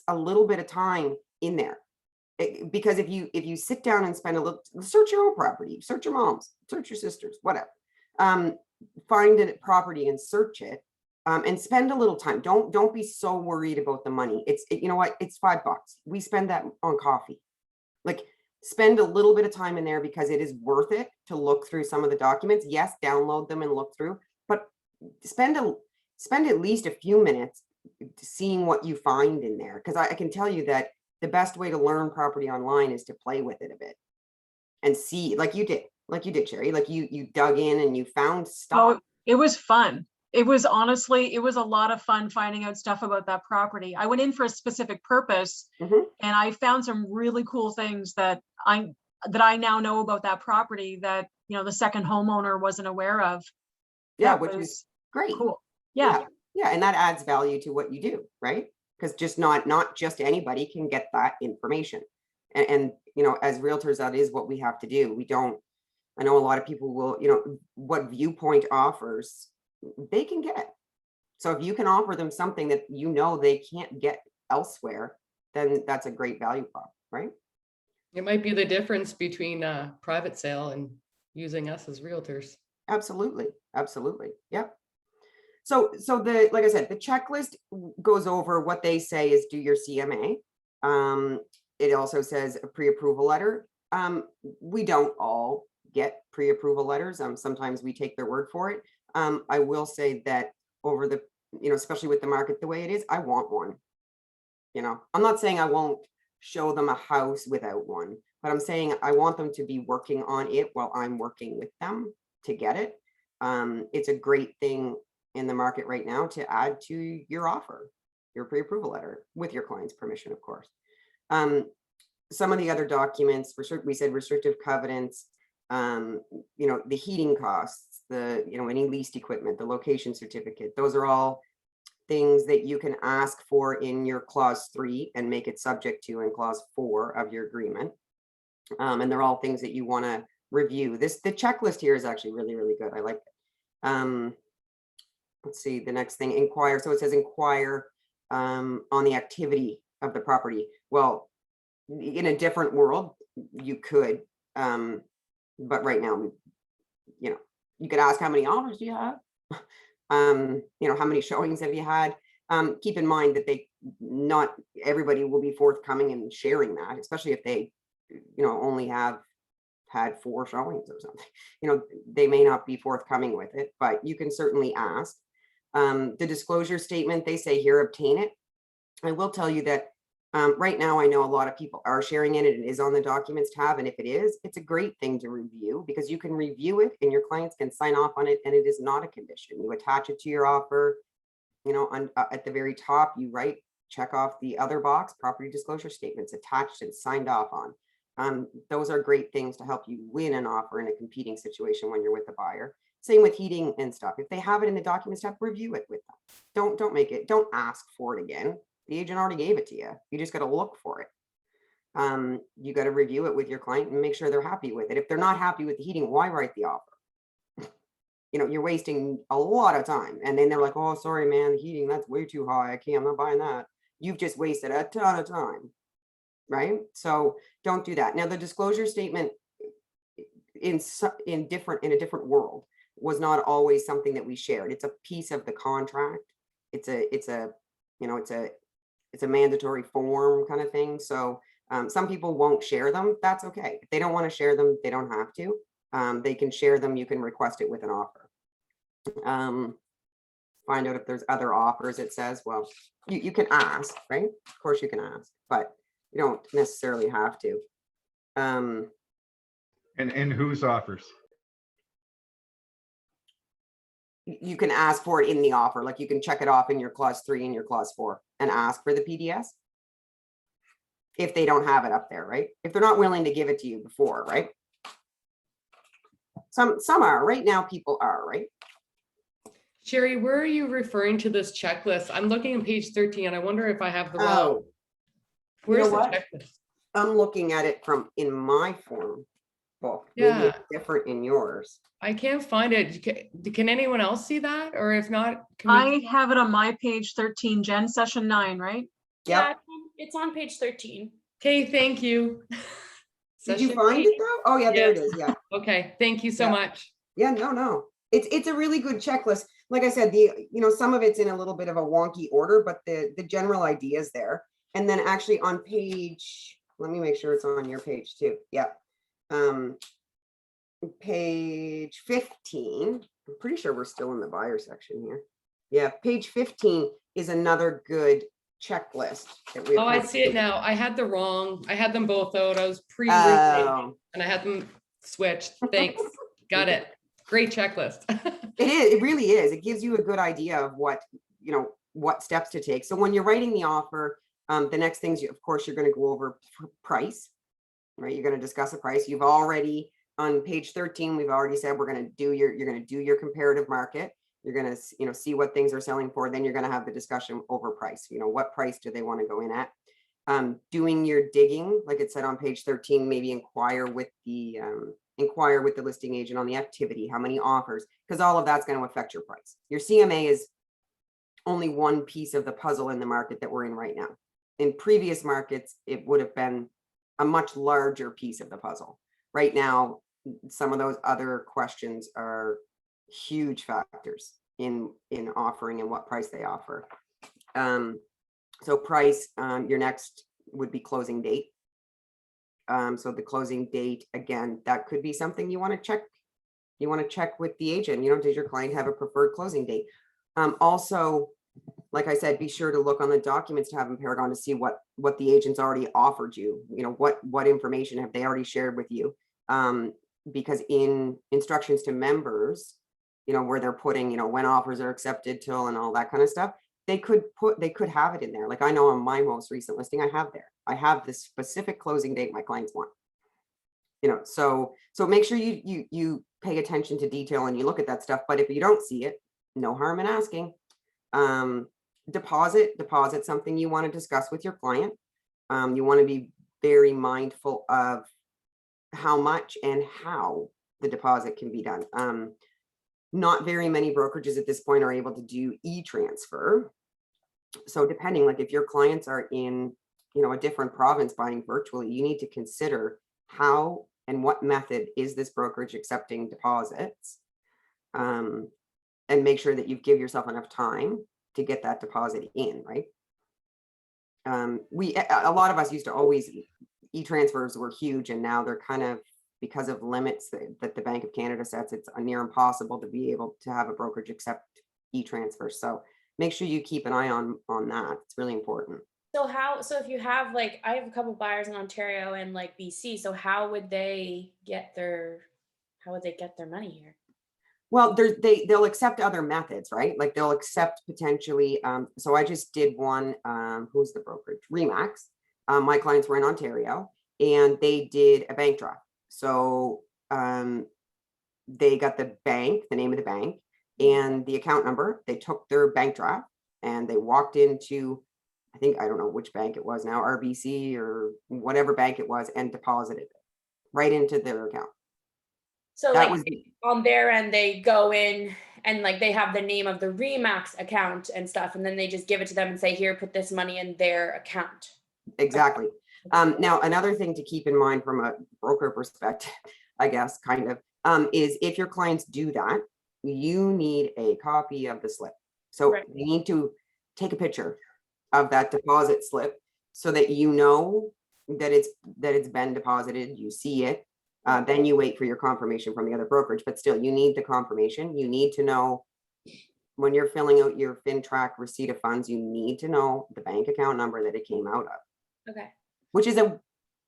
a little bit of time in there. Because if you sit down and spend a little, search your own property, search your mom's, search your sister's, whatever, find a property and search it, and spend a little time. Don't be so worried about the money. You know what, it's $5. We spend that on coffee. Like, spend a little bit of time in there, because it is worth it to look through some of the documents. Yes, download them and look through, but spend at least a few minutes seeing what you find in there. Because I can tell you that the best way to learn property online is to play with it a bit and see, like you did, Sherry, like you dug in and you found stuff. Oh, it was fun. It was honestly, it was a lot of fun finding out stuff about that property. I went in for a specific purpose, and I found some really cool things that I now know about that property that, you know, the second homeowner wasn't aware of. Yeah, which is great. Cool. Yeah. Yeah. And that adds value to what you do, right? Because just not just anybody can get that information. And, you know, as realtors, that is what we have to do. I know a lot of people will, you know, what Viewpoint offers, they can get. So if you can offer them something that you know they can't get elsewhere, then that's a great value prop, right? It might be the difference between private sale and using us as realtors. Absolutely. Absolutely. Yep. So like I said, the checklist goes over what they say is do your CMA. It also says a pre-approval letter. We don't all get pre-approval letters. Sometimes we take their word for it. I will say that over the, you know, especially with the market the way it is, I want one. You know, I'm not saying I won't show them a house without one, but I'm saying I want them to be working on it while I'm working with them to get it. It's a great thing in the market right now to add to your offer, your pre-approval letter, with your client's permission, of course. Some of the other documents, we said restrictive covenants, you know, the heating costs, you know, any leased equipment, the location certificate, those are all things that you can ask for in your clause 3 and make it subject to in clause 4 of your agreement. And they're all things that you want to review. The checklist here is actually really, really good. I like it. Let's see, the next thing, inquire. So it says inquire on the activity of the property. Well, in a different world, you could, but right now, you know, you could ask how many offers do you have? You know, how many showings have you had? Keep in mind that not everybody will be forthcoming and sharing that, especially if they, you know, only have had 4 showings or something. You know, they may not be forthcoming with it, but you can certainly ask. The disclosure statement, they say here, obtain it. I will tell you that Right now, I know a lot of people are sharing it. It is on the documents tab. And if it is, it's a great thing to review because you can review it and your clients can sign off on it. And it is not a condition. You attach it to your offer, you know, at the very top, you write, check off the other box, property disclosure statements attached and signed off on. Those are great things to help you win an offer in a competing situation when you're with a buyer. Same with heating and stuff. If they have it in the documents tab, review it with them. Don't ask for it again. The agent already gave it to you. You just got to look for it. You got to review it with your client and make sure they're happy with it. If they're not happy with the heating, why write the offer? You know, you're wasting a lot of time. And then they're like, oh, sorry, man, the heating, that's way too high. I'm not buying that. You've just wasted a ton of time, right? So don't do that. Now, the disclosure statement in a different world was not always something that we shared. It's a piece of the contract. It's a mandatory form kind of thing. So some people won't share them. That's okay. If they don't want to share them, they don't have to. They can share them. You can request it with an offer. Find out if there's other offers. It says, well, you can ask, right? Of course you can ask, but you don't necessarily have to. And whose offers? You can ask for it in the offer. Like you can check it off in your clause 3 and your clause 4 and ask for the PDS. If they don't have it up there, right? If they're not willing to give it to you before, right? Some are. Right now, people are, right? Sherry, where are you referring to this checklist? I'm looking at page 13 and I wonder if I have the wrong. Oh, Where's the what? checklist? I'm looking at it from in my form book. Maybe Yeah. it's different in yours. I can't find it. Can anyone else see that? Or if not, can we? I have it on my page 13, Jen, session 9, right? Yeah, Yep. it's on page 13. Okay, thank you. Did you Session find eight. it though? Oh yeah, there it Yes. is. Yeah. Okay, thank you so Yeah. much. Yeah, no. It's a really good checklist. Like I said, some of it's in a little bit of a wonky order, but the general idea is there. And then actually on page, let me make sure it's on your page too. Yeah. Page 15. I'm pretty sure we're still in the buyer section here. Yeah, page 15 is another good checklist that we. Oh, I see it now. I had them both out. I was Oh. and I had them switched. Thanks. Got it. Great checklist. It is. It really is. It gives you a good idea of what steps to take. So when you're writing the offer, the next things, of course, you're going to go over price, right? You're going to discuss a price. You've already on page 13, we've already said you're going to do your comparative market. You're going to, see what things are selling for. Then you're going to have the discussion over price. What price do they want to go in at? Doing your digging, like it said on page 13, maybe inquire with the listing agent on the activity, how many offers, because all of that's going to affect your price. Your CMA is only one piece of the puzzle in the market that we're in right now. In previous markets, it would have been a much larger piece of the puzzle. Right now, some of those other questions are huge factors in offering and what price they offer. So price, your next would be closing date. So the closing date, again, that could be something you want to check. You want to check with the agent, does your client have a preferred closing date? Also, like I said, be sure to look on the documents tab in Paragon to see what the agent's already offered you. What information have they already shared with you? Because in instructions to members, where they're putting, when offers are accepted till and all that kind of stuff, they could have it in there. Like I know on my most recent listing, I have this specific closing date my clients want. So make sure you pay attention to detail and you look at that stuff. But if you don't see it, no harm in asking. Deposit something you want to discuss with your client. You want to be very mindful of how much and how the deposit can be done. Not very many brokerages at this point are able to do e-transfer. So depending, like if your clients are in, a different province buying virtually, you need to consider how and what method is this brokerage accepting deposits, and make sure that you give yourself enough time to get that deposit in, right? A lot of us used to always, e-transfers were huge, and now they're kind of, because of limits that the Bank of Canada sets, it's near impossible to be able to have a brokerage accept e-transfer. So make sure you keep an eye on that. It's really important. So if you have like, I have a couple buyers in Ontario and like BC, so how would they get their money here? Well, they'll accept other methods, right? Like they'll accept potentially, so I just did one, who's the brokerage? Remax. My clients were in Ontario and they did a bank draft. So they got the bank, the name of the bank and the account number. They took their bank draft and they walked into, I don't know which bank it was now, RBC or whatever bank it was, and deposited it right into their account. So That like was on their end, they go in and like they have the name of the Remax account and stuff, and then they just give it to them and say, here, put this money in their account. exactly. Now, another thing to keep in mind from a broker perspective, I guess, kind of, is if your clients do that, you need a copy of the slip. So Right. you need to take a picture of that deposit slip so that you know that it's been deposited, you see it. Then you wait for your confirmation from the other brokerage, but still you need the confirmation. You need to know when you're filling out your fintrac receipt of funds, you need to know the bank account number that it came out of. Okay. Which is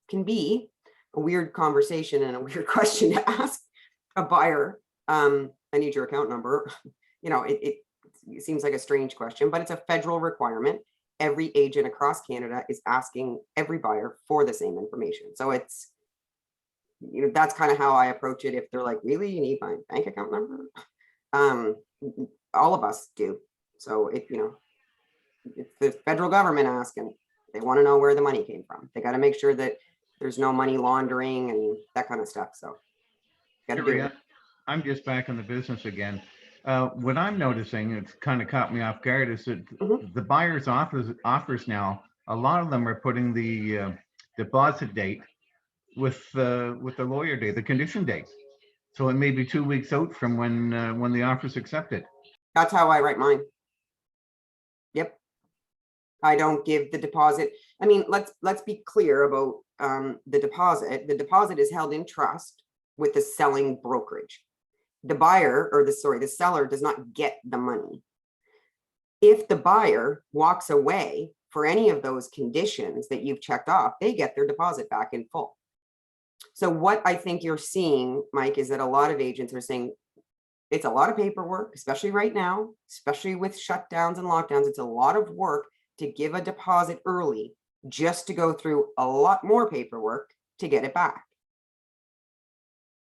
can be a weird conversation and a weird question to ask a buyer. I need your account number. You know, it seems like a strange question, but it's a federal requirement. Every agent across Canada is asking every buyer for the same information. So it's, you know, that's kind of how I approach it. If they're like, really, you need my bank account number? All of us do. So it, you know, it's the federal government asking. They want to know where the money came from. They got to make sure that there's no money laundering and that kind of stuff. So got to do Terry, it. I'm just back in the business again. What I'm noticing, it's kind of caught me off guard, is that the buyer's offers now, a lot of them are putting the deposit date with the lawyer date, the condition date. So it may be 2 weeks out from when the offer's accepted. That's how I write mine. Yep. I don't give the deposit. I mean, let's be clear about the deposit. The deposit is held in trust with the selling brokerage. The buyer, or the seller does not get the money. If the buyer walks away for any of those conditions that you've checked off, they get their deposit back in full. So what I think you're seeing, Mike, is that a lot of agents are saying it's a lot of paperwork, especially right now, especially with shutdowns and lockdowns. It's a lot of work to give a deposit early just to go through a lot more paperwork to get it back.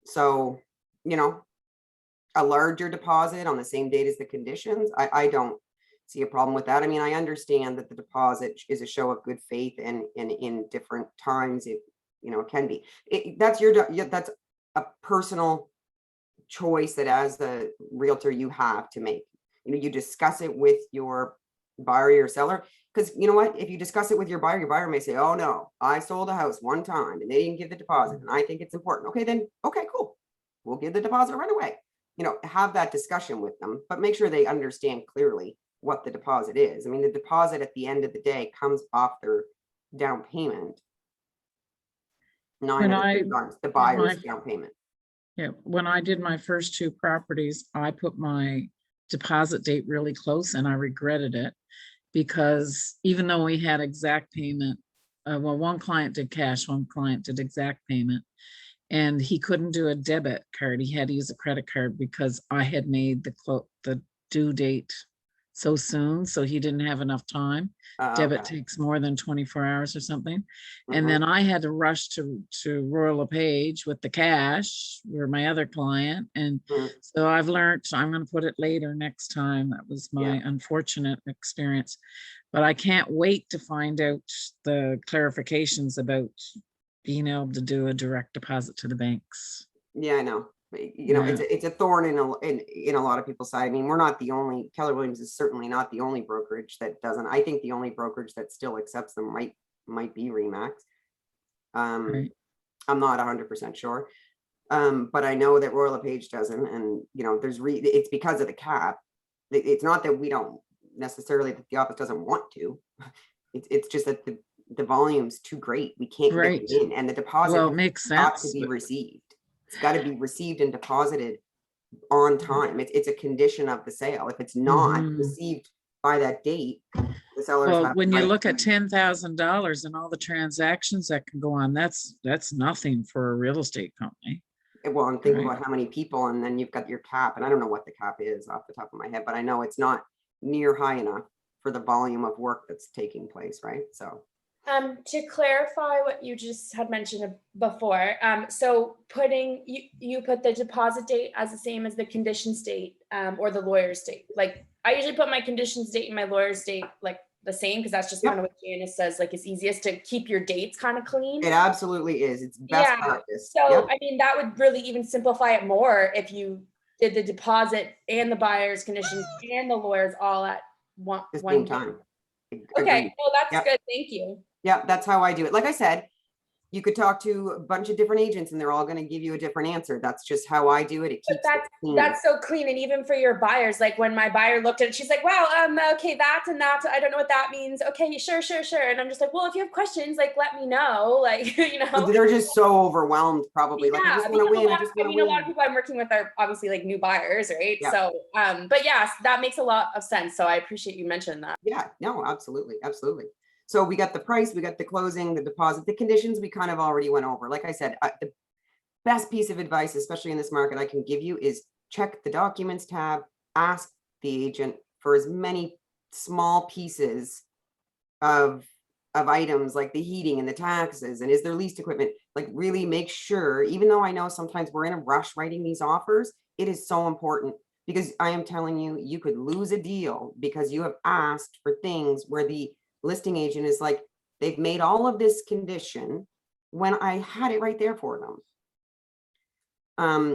So, you know, a larger deposit on the same date as the conditions, I don't see a problem with that. I mean, I understand that the deposit is a show of good faith, and in different times it, you know, it can be. That's a personal choice that as the realtor you have to make. You know, you discuss it with your buyer, your seller, because you know what, if you discuss it with your buyer may say, oh no, I sold a house one time and they didn't give the deposit and I think it's important. Okay, then, okay, cool, we'll give the deposit right away. You know, have that discussion with them, but make sure they understand clearly what the deposit is. I mean, the deposit at the end of the day comes off their down payment. The buyer's down payment. Yeah, when I did my first two properties, I put my deposit date really close and I regretted it, because even though we had exact payment, well, one client did cash, one client did exact payment, and he couldn't do a debit card. He had to use a credit card because I had made the due date so soon, so he didn't have enough time. Debit takes more than 24 hours or something. And then I had to rush to Royal LePage with the cash for my other client. And so I've learned, so I'm going to put it later next time. That was my unfortunate experience. But I can't wait to find out the clarifications about being able to do a direct deposit to the banks. Yeah, I know. You know, it's a thorn in a lot of people's side. I mean, we're not the only, Keller Williams is certainly not the only brokerage that doesn't. I think the only brokerage that still accepts them might be Remax. Right. I'm not 100% sure. But I know that Royal LePage doesn't, and you know, it's because of the cap. It's not that we don't necessarily, that the office doesn't want to. It's just that the volume's too great. We can't get it in, and the deposit makes got sense, to be received. It's got to be received and deposited on time. It's a condition of the sale. If it's not received by that date, The sellers Well, have when you right look at to- $10,000 and all the transactions that can go on, that's nothing for a real estate company. Well, and think Right. about how many people, and then you've got your cap, and I don't know what the cap is off the top of my head, but I know it's not near high enough for the volume of work that's taking place, right? So, To clarify what you just had mentioned before, so you put the deposit date as the same as the conditions date, or the lawyer's date. Like, I usually put my conditions date and my lawyer's date like the same, because that's just Yep. kind of what Janice says, like it's easiest to keep your dates kind of clean. it absolutely is. It's best Yeah, practice. so Yep. I mean, that would really even simplify it more if you did the deposit and the buyer's conditions and the lawyers all at one At the one same go. time. Okay, Agreed. well, that's Yep. good, thank you. Yeah, that's how I do it. Like I said, you could talk to a bunch of different agents and they're all going to give you a different answer. That's just how I do it. It But keeps it clean. that's so clean, and even for your buyers, like when my buyer looked at it, she's like, wow, okay, that and that, I don't know what that means. Okay, sure. And I'm just like, well, if you have questions, like, let me know, like, you know. They're just so overwhelmed, probably. Like, I just want to win. I just want to a lot win. of people I'm working with are obviously like new buyers, right? Yeah. So, but yes, that makes a lot of sense. So I appreciate you mentioning that. Yeah, no, absolutely. Absolutely. So we got the price, we got the closing, the deposit, the conditions we kind of already went over. Like I said, the best piece of advice, especially in this market, I can give you is check the documents tab, ask the agent for as many small pieces of items like the heating and the taxes and is there leased equipment. Like, really make sure, even though I know sometimes we're in a rush writing these offers, it is so important, because I am telling you, you could lose a deal because you have asked for things where the listing agent is like, they've made all of this condition when I had it right there for them.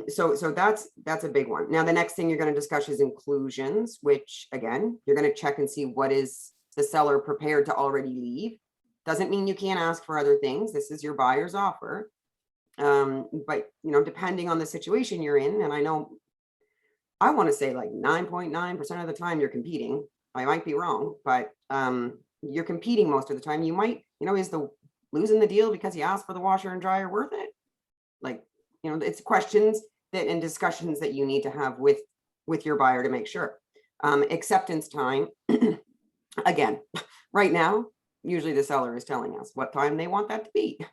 So that's a big one. Now, the next thing you're going to discuss is inclusions, which again, you're going to check and see what is the seller prepared to already leave. Doesn't mean you can't ask for other things. This is your buyer's offer. But you know, depending on the situation you're in, and I know I want to say like 9.9% of the time you're competing. I might be wrong, but you're competing most of the time. You might, you know, is the losing the deal because you asked for the washer and dryer worth it? Like, you know, it's questions that and discussions that you need to have with your buyer to make sure. Acceptance time, again, right now, usually the seller is telling us what time they want that to be.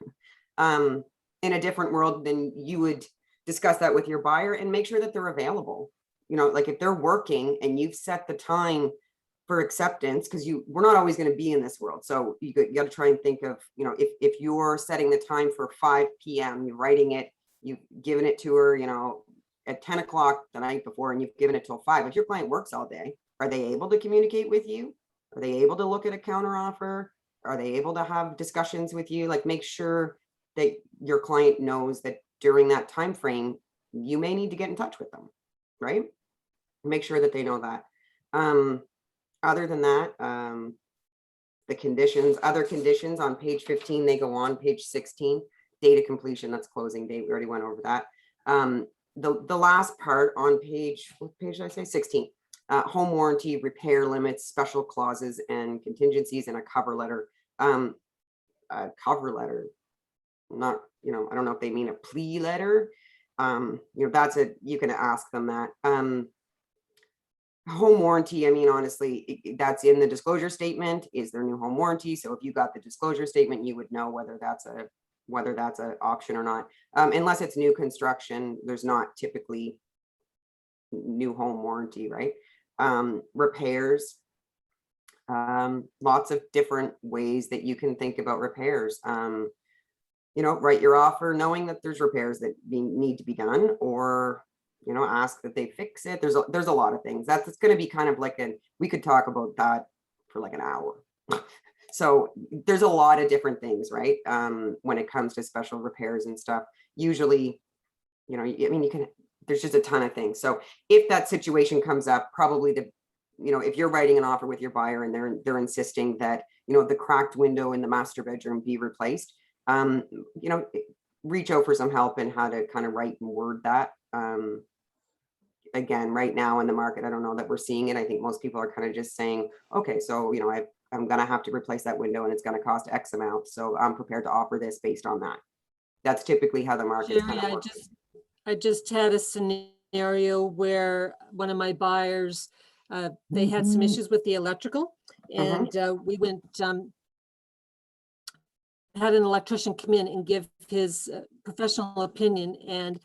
In a different world, then you would discuss that with your buyer and make sure that they're available. You know, like if they're working and you've set the time for acceptance, because we're not always going to be in this world. So you got to try and think of, you know, if you're setting the time for 5 p.m., you're writing it, you've given it to her, you know, at 10 o'clock the night before, and you've given it till 5. If your client works all day, are they able to communicate with you? Are they able to look at a counter offer? Are they able to have discussions with you? Like, make sure that your client knows that during that time frame, you may need to get in touch with them, right? Make sure that they know that. Other than that, the conditions, other conditions on page 15, they go on page 16, date of completion, that's closing date. We already went over that. The last part on page, what page did I say? 16. Home warranty, repair limits, special clauses and contingencies, and a cover letter. Not, you know, I don't know if they mean a plea letter. You know, you can ask them that. Home warranty, I mean, honestly, that's in the disclosure statement, is their new home warranty. So if you got the disclosure statement, you would know whether that's an option or not. Unless it's new construction, there's not typically new home warranty, right? Repairs, lots of different ways that you can think about repairs. You know, write your offer knowing that there's repairs that need to be done, or, you know, ask that they fix it. There's a lot of things. That's going to be kind of like we could talk about that for like an hour. So there's a lot of different things, right? When it comes to special repairs and stuff, usually, you know, I mean, there's just a ton of things. So if that situation comes up, probably you know, if you're writing an offer with your buyer and they're insisting that, you know, the cracked window in the master bedroom be replaced, you know, reach out for some help in how to kind of write and word that. Again, right now in the market, I don't know that we're seeing it. I think most people are kind of just saying, okay, so, you know, I'm going to have to replace that window and it's going to cost X amount. So I'm prepared to offer this based on that. That's typically how the market is kind of working. I just had a scenario where one of my buyers, they had some issues with the electrical, And we went, had an electrician come in and give his professional opinion, and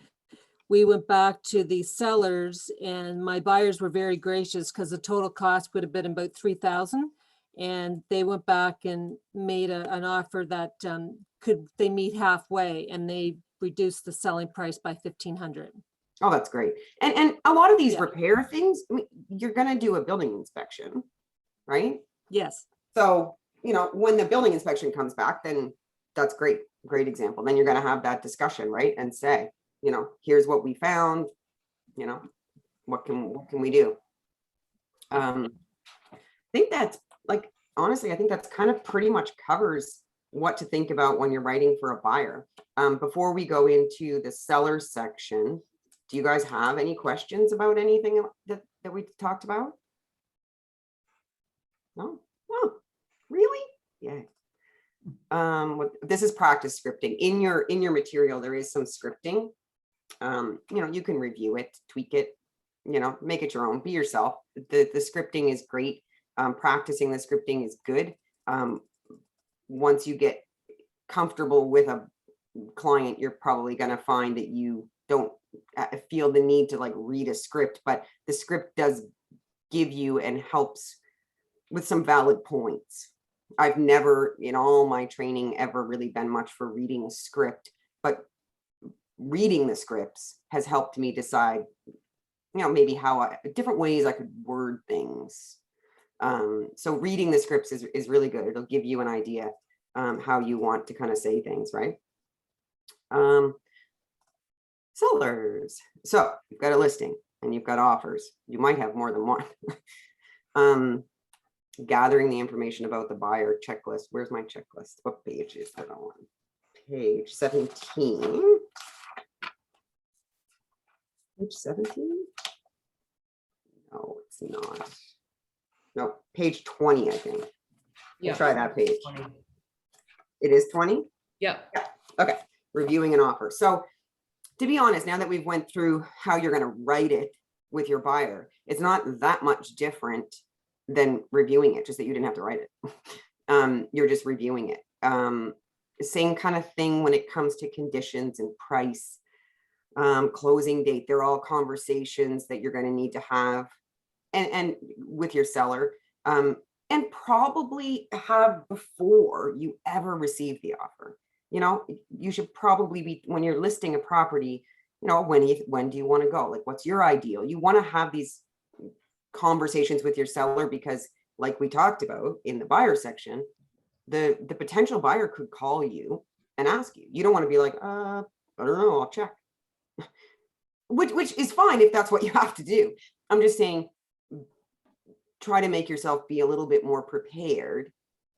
we went back to the sellers, and my buyers were very gracious because the total cost would have been about 3,000. And they went back and made an offer that could they meet halfway, and they reduced the selling price by 1,500. Oh, that's great. And a lot of these Yeah. repair things, I mean, you're gonna do a building inspection, right? Yes. So, you know, when the building inspection comes back, then that's great, great example. Then you're gonna have that discussion, right? And say, you know, here's what we found, you know, what can we do? I think that's like, honestly, I think that's kind of pretty much covers what to think about when you're writing for a buyer. Before we go into the seller section, do you guys have any questions about anything that we talked about? No? Oh, really? Yeah. This is practice scripting. In your material, there is some scripting. You know, you can review it, tweak it, you know, make it your own, be yourself. The scripting is great. Practicing the scripting is good. Once you get comfortable with a client, you're probably going to find that you don't feel the need to like read a script, but the script does give you and helps with some valid points. I've never in all my training ever really been much for reading a script, but reading the scripts has helped me decide, you know, maybe how different ways I could word things. So reading the scripts is really good. It'll give you an idea how you want to kind of say things, right? Sellers. So you've got a listing and you've got offers. You might have more than one. Gathering the information about the buyer checklist. Where's my checklist? What page is that on? Page 17. Page 17? No, it's not. No, page 20, I think. We'll try that page. 20. It is 20? Yeah. Okay, reviewing an offer. So to be honest, now that we've went through how you're going to write it with your buyer, it's not that much different than reviewing it, just that you didn't have to write it. You're just reviewing it. Same kind of thing when it comes to conditions and price, closing date. They're all conversations that you're going to need to have and with your seller, and probably have before you ever receive the offer. You know, you should probably be, when you're listing a property, you know, when do you want to go? Like, what's your ideal? You want to have these conversations with your seller because, like we talked about in the buyer section, the potential buyer could call you and ask you. You don't want to be like, I don't know, I'll check. Which is fine if that's what you have to do. I'm just saying, try to make yourself be a little bit more prepared,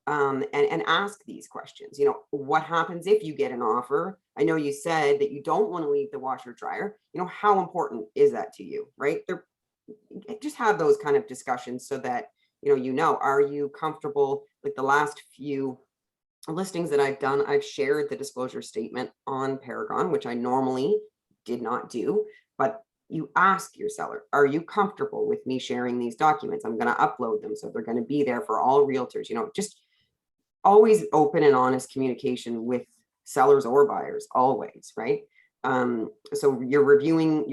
and ask these questions. You know, what happens if you get an offer? I know you said that you don't want to leave the washer dryer. You know, how important is that to you, right? Just have those kind of discussions so that, you know, are you comfortable? Like the last few listings that I've done, I've shared the disclosure statement on Paragon, which I normally did not do, but you ask your seller, are you comfortable with me sharing these documents? I'm going to upload them, so they're going to be there for all realtors. You know, just always open and honest communication with sellers or buyers, always, right? So you're reviewing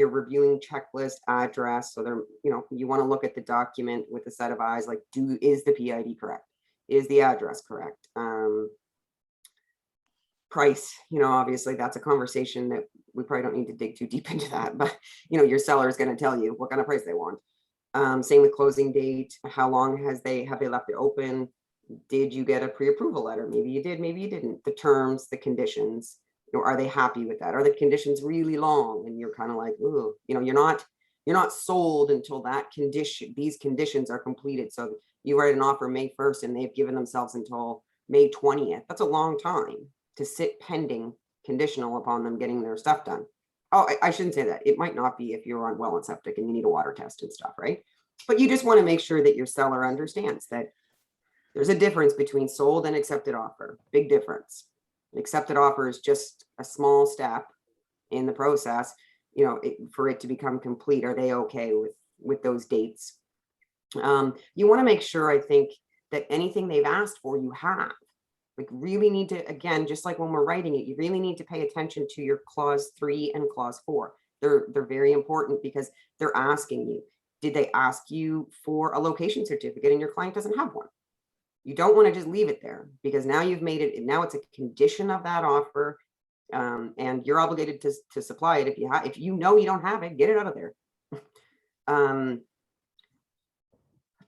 checklist, address. So they're, you know, you want to look at the document with a set of eyes, like, is the PID correct? Is the address correct? Price, you know, obviously that's a conversation that we probably don't need to dig too deep into that, but you know, your seller is going to tell you what kind of price they want. Same with closing date. How long have they left it open? Did you get a pre-approval letter? Maybe you did, maybe you didn't. The terms, the conditions, you know, are they happy with that? Are the conditions really long? And you're kind of like, ooh, you know, you're not sold until these conditions are completed. So you write an offer May 1st and they've given themselves until May 20th. That's a long time to sit pending conditional upon them getting their stuff done. Oh, I shouldn't say that. It might not be if you're on well and septic and you need a water test and stuff, right? But you just want to make sure that your seller understands that there's a difference between sold and accepted offer. Big difference. An accepted offer is just a small step in the process, you know, for it to become complete. Are they okay with those dates? You want to make sure, I think, that anything they've asked for, you have. Like really need to, again, just like when we're writing it, you really need to pay attention to your clause 3 and clause 4. They're very important because they're asking you, did they ask you for a location certificate and your client doesn't have one? You don't want to just leave it there because now you've made it, now it's a condition of that offer. And you're obligated to supply it. If you know you don't have it, get it out of there.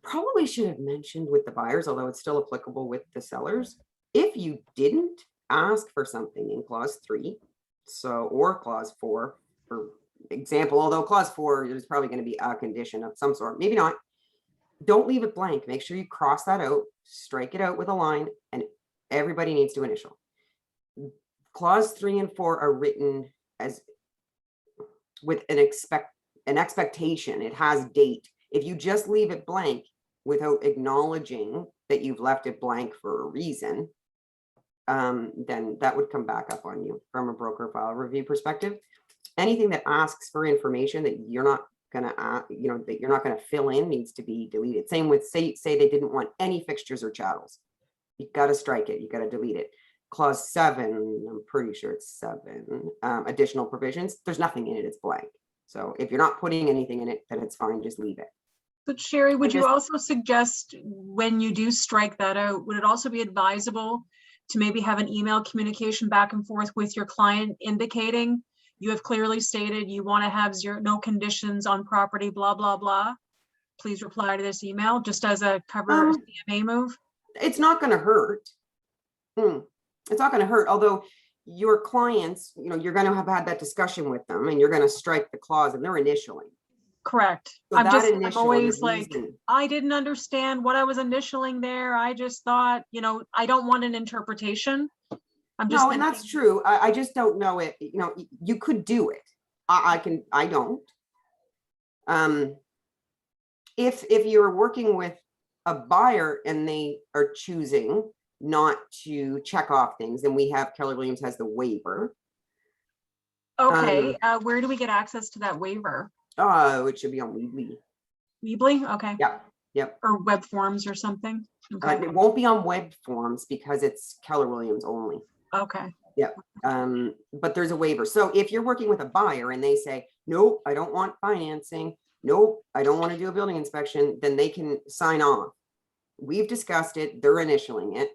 Probably should have mentioned with the buyers, although it's still applicable with the sellers. If you didn't ask for something in clause 3, or clause 4, for example, although clause 4 is probably going to be a condition of some sort, maybe not. Don't leave it blank. Make sure you cross that out, strike it out with a line, and everybody needs to initial. Clause 3 and 4 are written as with an expectation. It has date. If you just leave it blank without acknowledging that you've left it blank for a reason, then that would come back up on you from a broker file review perspective. Anything that asks for information that you're not gonna, that you're not gonna fill in needs to be deleted. Same with say they didn't want any fixtures or chattels. You got to strike it. You got to delete it. Clause 7, I'm pretty sure it's 7, additional provisions. There's nothing in it. It's blank. So if you're not putting anything in it, then it's fine. Just leave it. But Sherry, would you also suggest when you do strike that out, would it also be advisable to maybe have an email communication back and forth with your client indicating you have clearly stated you want to have no conditions on property, blah, blah, blah. Please reply to this email just as a cover CMA move? It's not going to hurt. It's not going to hurt. Although your clients, you're going to have had that discussion with them and you're going to strike the clause and they're initialing. Correct. So I'm always like, I didn't understand what I was initialing there. I just thought, I don't want an interpretation. I'm just and that's true. I just don't know it. You could do it. I don't. If you're working with a buyer and they are choosing not to check off things, and we have Keller Williams has the waiver. Okay, where do we get access to that waiver? It should be on Weebly. Weebly, okay. Yep. Or web forms or something. Okay. It won't be on web forms because it's Keller Williams only. Okay. Yep. But there's a waiver. So if you're working with a buyer and they say, nope, I don't want financing. Nope, I don't want to do a building inspection, then they can sign off. We've discussed it. They're initialing it.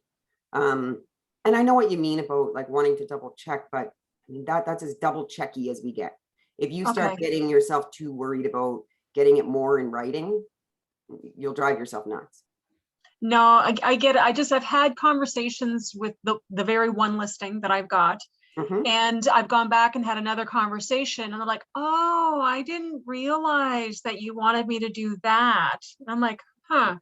And I know what you mean about like wanting to double check, but I mean, that's as double checky as we get. If you start getting yourself too worried about getting it more in writing, you'll drive yourself nuts. No, I get it. I've had conversations with the very one listing that I've got. And I've gone back and had another conversation and they're like, oh, I didn't realize that you wanted me to do that. And I'm like, huh.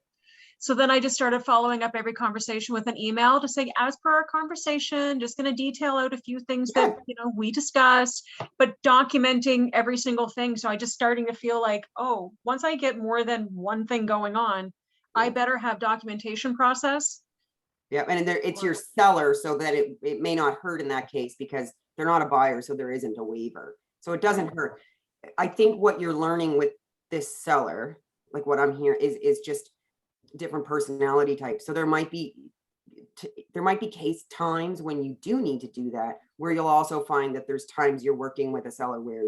So then I just started following up every conversation with an email to say, as per our conversation, just going to detail out a few things that, we discussed, but documenting every single thing. So I just starting to feel like, oh, once I get more than one thing going on, I better have documentation process. Yeah, and it's your seller, so that it may not hurt in that case because they're not a buyer, so there isn't a waiver. So it doesn't hurt. I think what you're learning with this seller, like what I'm hearing, is just different personality types. So there might be case times when you do need to do that, where you'll also find that there's times you're working with a seller where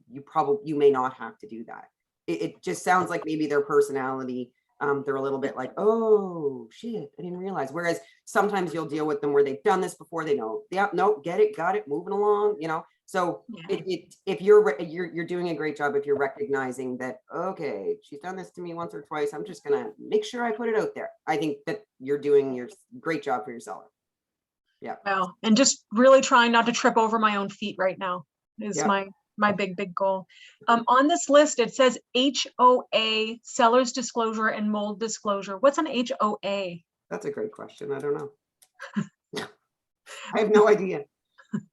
you may not have to do that. It just sounds like maybe their personality. They're a little bit like, oh shit, I didn't realize. Whereas sometimes you'll deal with them where they've done this before, they know, yeah, no, get it, got it, moving along, So if you're doing a great job, if you're recognizing that, okay, she's done this to me once or twice, I'm just gonna make sure I put it out there. I think that you're doing your great job for your seller. Yeah. Well, and just really trying not to trip over my own feet right now is my big goal. On this list, it says HOA, seller's disclosure and mold disclosure. What's an HOA? That's a great question. I don't know. I have no idea.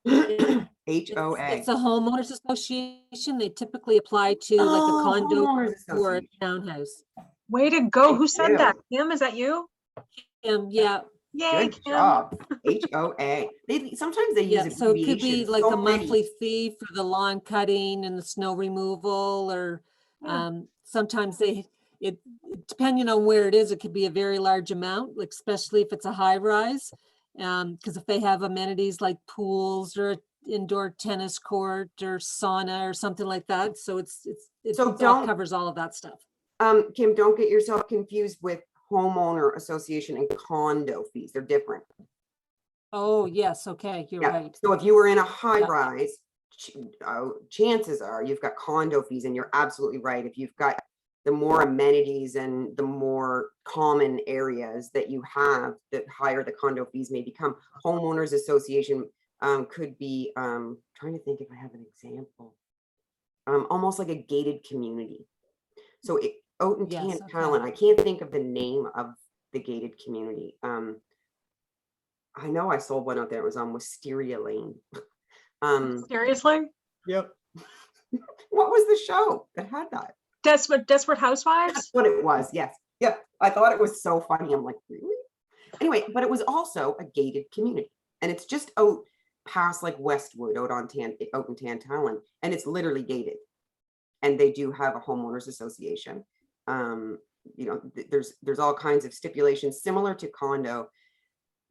HOA. It's a homeowners association. They typically apply to like a condo or a townhouse. Way to go. Who said that? Kim, is that you? Yeah. Yay, good job. HOA. Sometimes they use it. So it could be like a monthly fee for the lawn cutting and the snow removal, or sometimes depending on where it is, it could be a very large amount, like especially if it's a high rise. Because if they have amenities like pools or indoor tennis court or sauna or something like that, so it So all don't- covers all of that stuff. Kim, don't get yourself confused with homeowner association and condo fees. They're different. Oh, yes, okay, you're Yeah. right. So if you were in a high Yeah. rise, chances are you've got condo fees, and you're absolutely right. If you've got the more amenities and the more common areas that you have, the higher the condo fees may become. Homeowners association could be, trying to think if I have an example, almost like a gated community. So out in Yes, okay. Talent, I can't think of the name of the gated community. I know I sold one out there. It was on Wisteria Lane. Seriously? Yep. What was the show that had that? Desperate Housewives? That's what it was. Yes. Yep. I thought it was so funny. I'm like, really? Anyway, but it was also a gated community, and it's just out past like Westwood, out in Tantallon, and it's literally gated. And they do have a homeowners association. There's all kinds of stipulations similar to condo,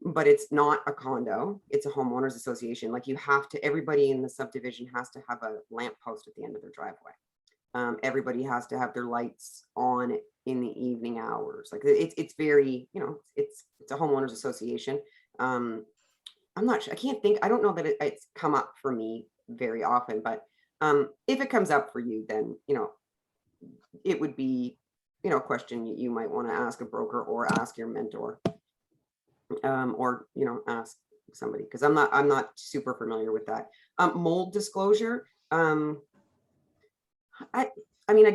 but it's not a condo. It's a homeowners association. Like everybody in the subdivision has to have a lamp post at the end of their driveway. Everybody has to have their lights on in the evening hours. Like it's very, it's a homeowners association. I'm not sure. I don't know that it's come up for me very often, but if it comes up for you, then, it would be, a question you might want to ask a broker or ask your mentor, or, ask somebody, because I'm not super familiar with that. Mold disclosure. I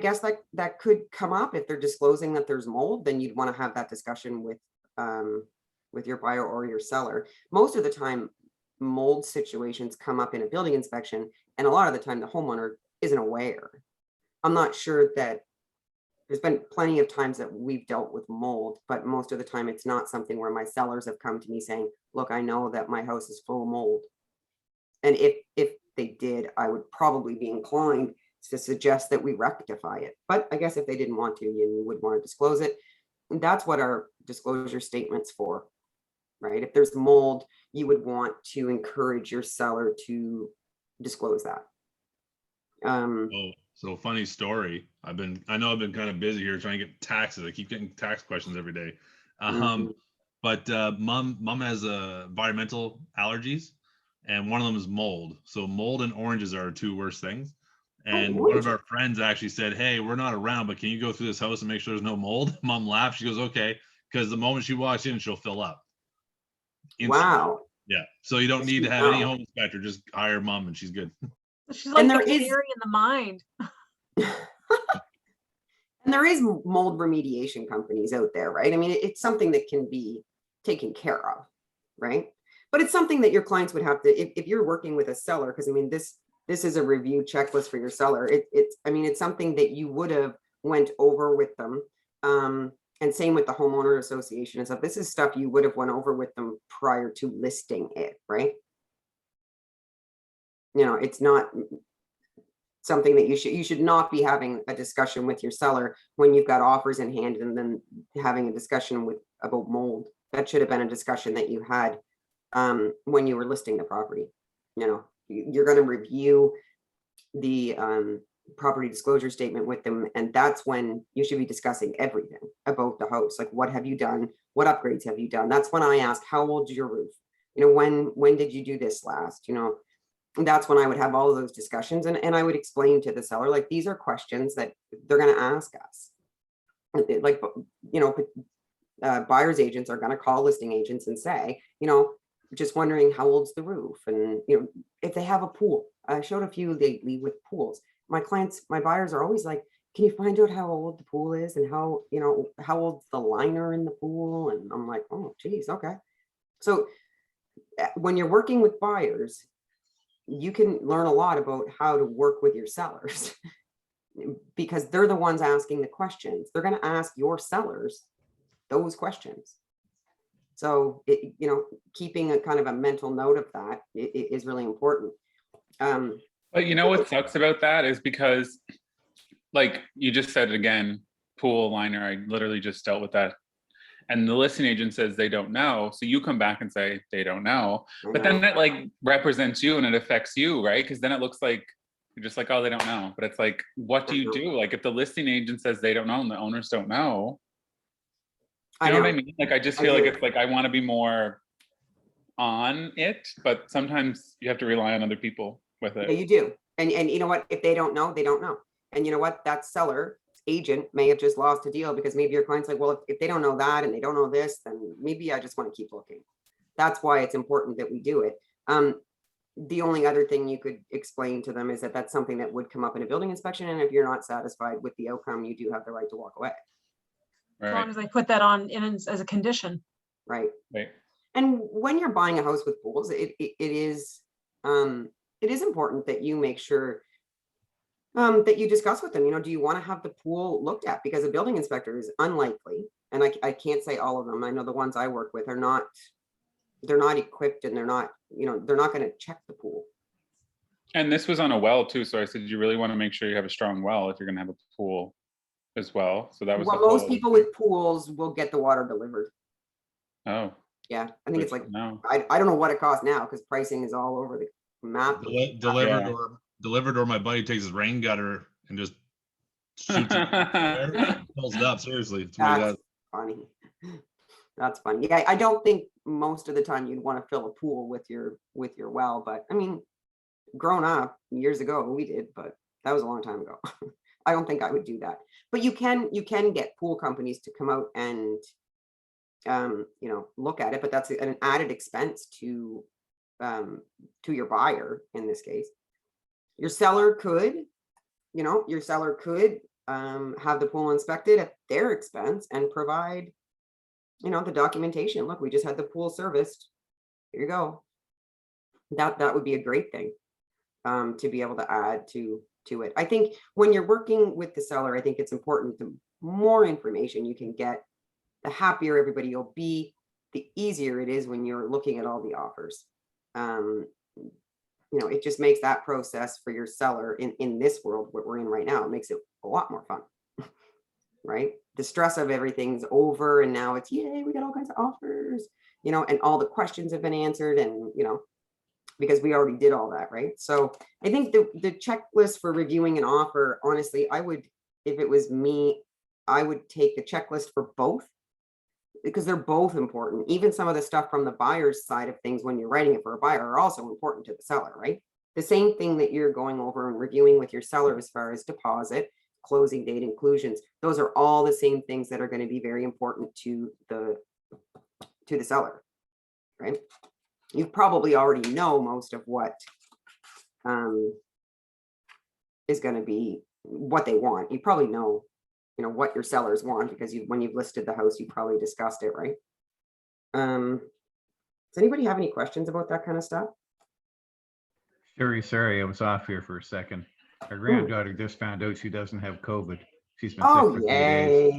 guess that could come up if they're disclosing that there's mold, then you'd want to have that discussion with your buyer or your seller. Most of the time, mold situations come up in a building inspection, and a lot of the time the homeowner isn't aware. I'm not sure that there's been plenty of times that we've dealt with mold, but most of the time it's not something where my sellers have come to me saying, look, I know that my house is full of mold. And if they did, I would probably be inclined to suggest that we rectify it. But I guess if they didn't want to, you would want to disclose it. And that's what our disclosure statement's for, right? If there's mold, you would want to encourage your seller to disclose that. So funny story. I know I've been kind of busy here trying to get taxes. I keep getting tax questions every day. But mom has environmental allergies, and one of them is mold. So mold and oranges are our two worst things. And one of our friends actually said, hey, we're not around, but can you go through this house and make sure there's no mold? Mom laughed. She goes, okay, because the moment she walks in, she'll fill up. Instantly. Wow. Yeah. So you don't need to have any home inspector. Just hire mom and she's good. She's like the canary in the mind. And there is mold remediation companies out there, right? I mean, it's something that can be taken care of, right? But it's something that your clients would have to, if you're working with a seller, because I mean, this is a review checklist for your seller. It's something that you would have went over with them. And same with the homeowner association and stuff. This is stuff you would have went over with them prior to listing it, right? It's not something that you should not be having a discussion with your seller when you've got offers in hand and then having a discussion about mold. That should have been a discussion that you had when you were listing the property. You're going to review the property disclosure statement with them, and that's when you should be discussing everything about the house. Like, what have you done? What upgrades have you done? That's when I ask, how old is your roof? When did you do this last? That's when I would have all of those discussions, and I would explain to the seller, like, these are questions that they're going to ask us. Like, buyer's agents are going to call listing agents and say, just wondering how old's the roof, and if they have a pool. I showed a few lately with pools. My buyers are always like, can you find out how old the pool is and how old's the liner in the pool? And I'm like, oh geez, okay. So when you're working with buyers, you can learn a lot about how to work with your sellers because they're the ones asking the questions. They're going to ask your sellers those questions. So, keeping a kind of a mental note of that is really important. But what sucks about that is because, like you just said it again, pool liner. I literally just dealt with that. And the listing agent says they don't know. So you come back and say they don't know. But then that like represents you and it affects you, right? Because then it looks like you're just like, oh, they don't know. But it's like, what do you do? Like if the listing agent says they don't know and the owners don't know, you know what I mean? Like I just feel like it's like I want to be more on it, but sometimes you have to rely on other people with it. Yeah, you do. And you know what? If they don't know, they don't know. And you know what? That seller agent may have just lost a deal because maybe your client's like, well, if they don't know that and they don't know this, then maybe I just want to keep looking. That's why it's important that we do it. The only other thing you could explain to them is that that's something that would come up in a building inspection. And if you're not satisfied with the outcome, you do have the right to walk away. As long as they put that on in as a condition. Right. Right. And when you're buying a house with pools, it is important that you make sure that you discuss with them, you know, do you want to have the pool looked at? Because a building inspector is unlikely, and I can't say all of them. I know the ones I work with are not, they're not equipped, and they're not, you know, they're not going to check the pool. And this was on a well too. So I said, you really want to make sure you have a strong well if you're going to have a pool as well. So that was well, most people with pools will get the water delivered. Oh. Yeah, I think it's like, no. I don't know what it costs now because pricing is all over the map. Delivered, or my buddy takes his rain gutter and just shoots it, fills it up. Seriously, it's what he does. Funny. That's funny. Yeah, I don't think most of the time you'd want to fill a pool with your well, but I mean, grown up years ago we did, but that was a long time ago. I don't think I would do that. But you can get pool companies to come out and you know, look at it, but that's an added expense to your buyer in this case. Your seller could, you know, have the pool inspected at their expense and provide, you know, the documentation. Look, we just had the pool serviced. Here you go. That would be a great thing to be able to add to it. I think when you're working with the seller, I think it's important, the more information you can get, the happier everybody will be, the easier it is when you're looking at all the offers. You know, it just makes that process for your seller in this world, what we're in right now, it makes it a lot more fun, right? The stress of everything's over and now it's, yay, we got all kinds of offers, you know, and all the questions have been answered, and, you know, because we already did all that, right? So I think the checklist for reviewing an offer, honestly, I would, if it was me, I would take the checklist for both, because they're both important. Even some of the stuff from the buyer's side of things when you're writing it for a buyer are also important to the seller, right? The same thing that you're going over and reviewing with your seller as far as deposit, closing date, inclusions, those are all the same things that are going to be very important to the seller, right? You probably already know most of what is going to be what they want. You probably know, you know, what your sellers want, because when you've listed the house, you probably discussed it, right? Does anybody have any questions about that kind of stuff? Sherry, sorry, I was off here for a second. Our granddaughter just found out she doesn't have COVID. She's been sick for 3 days.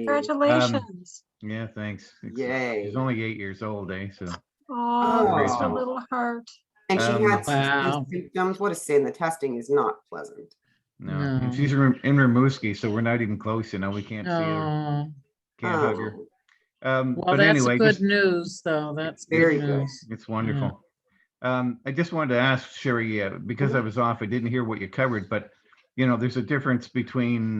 Congratulations. Yeah, thanks. Yay. She's only 8 years old, so. Oh, just a little heart. And she had Wow. symptoms. What a sin. The testing is not pleasant. No, and she's in Rimouski, so we're not even close, you know, we can't see her. Can't hug her. Well, But that's anyway, good news, though. That's very good good. news. It's wonderful. I just wanted to ask Sherry, because I was off, I didn't hear what you covered, but you know, there's a difference between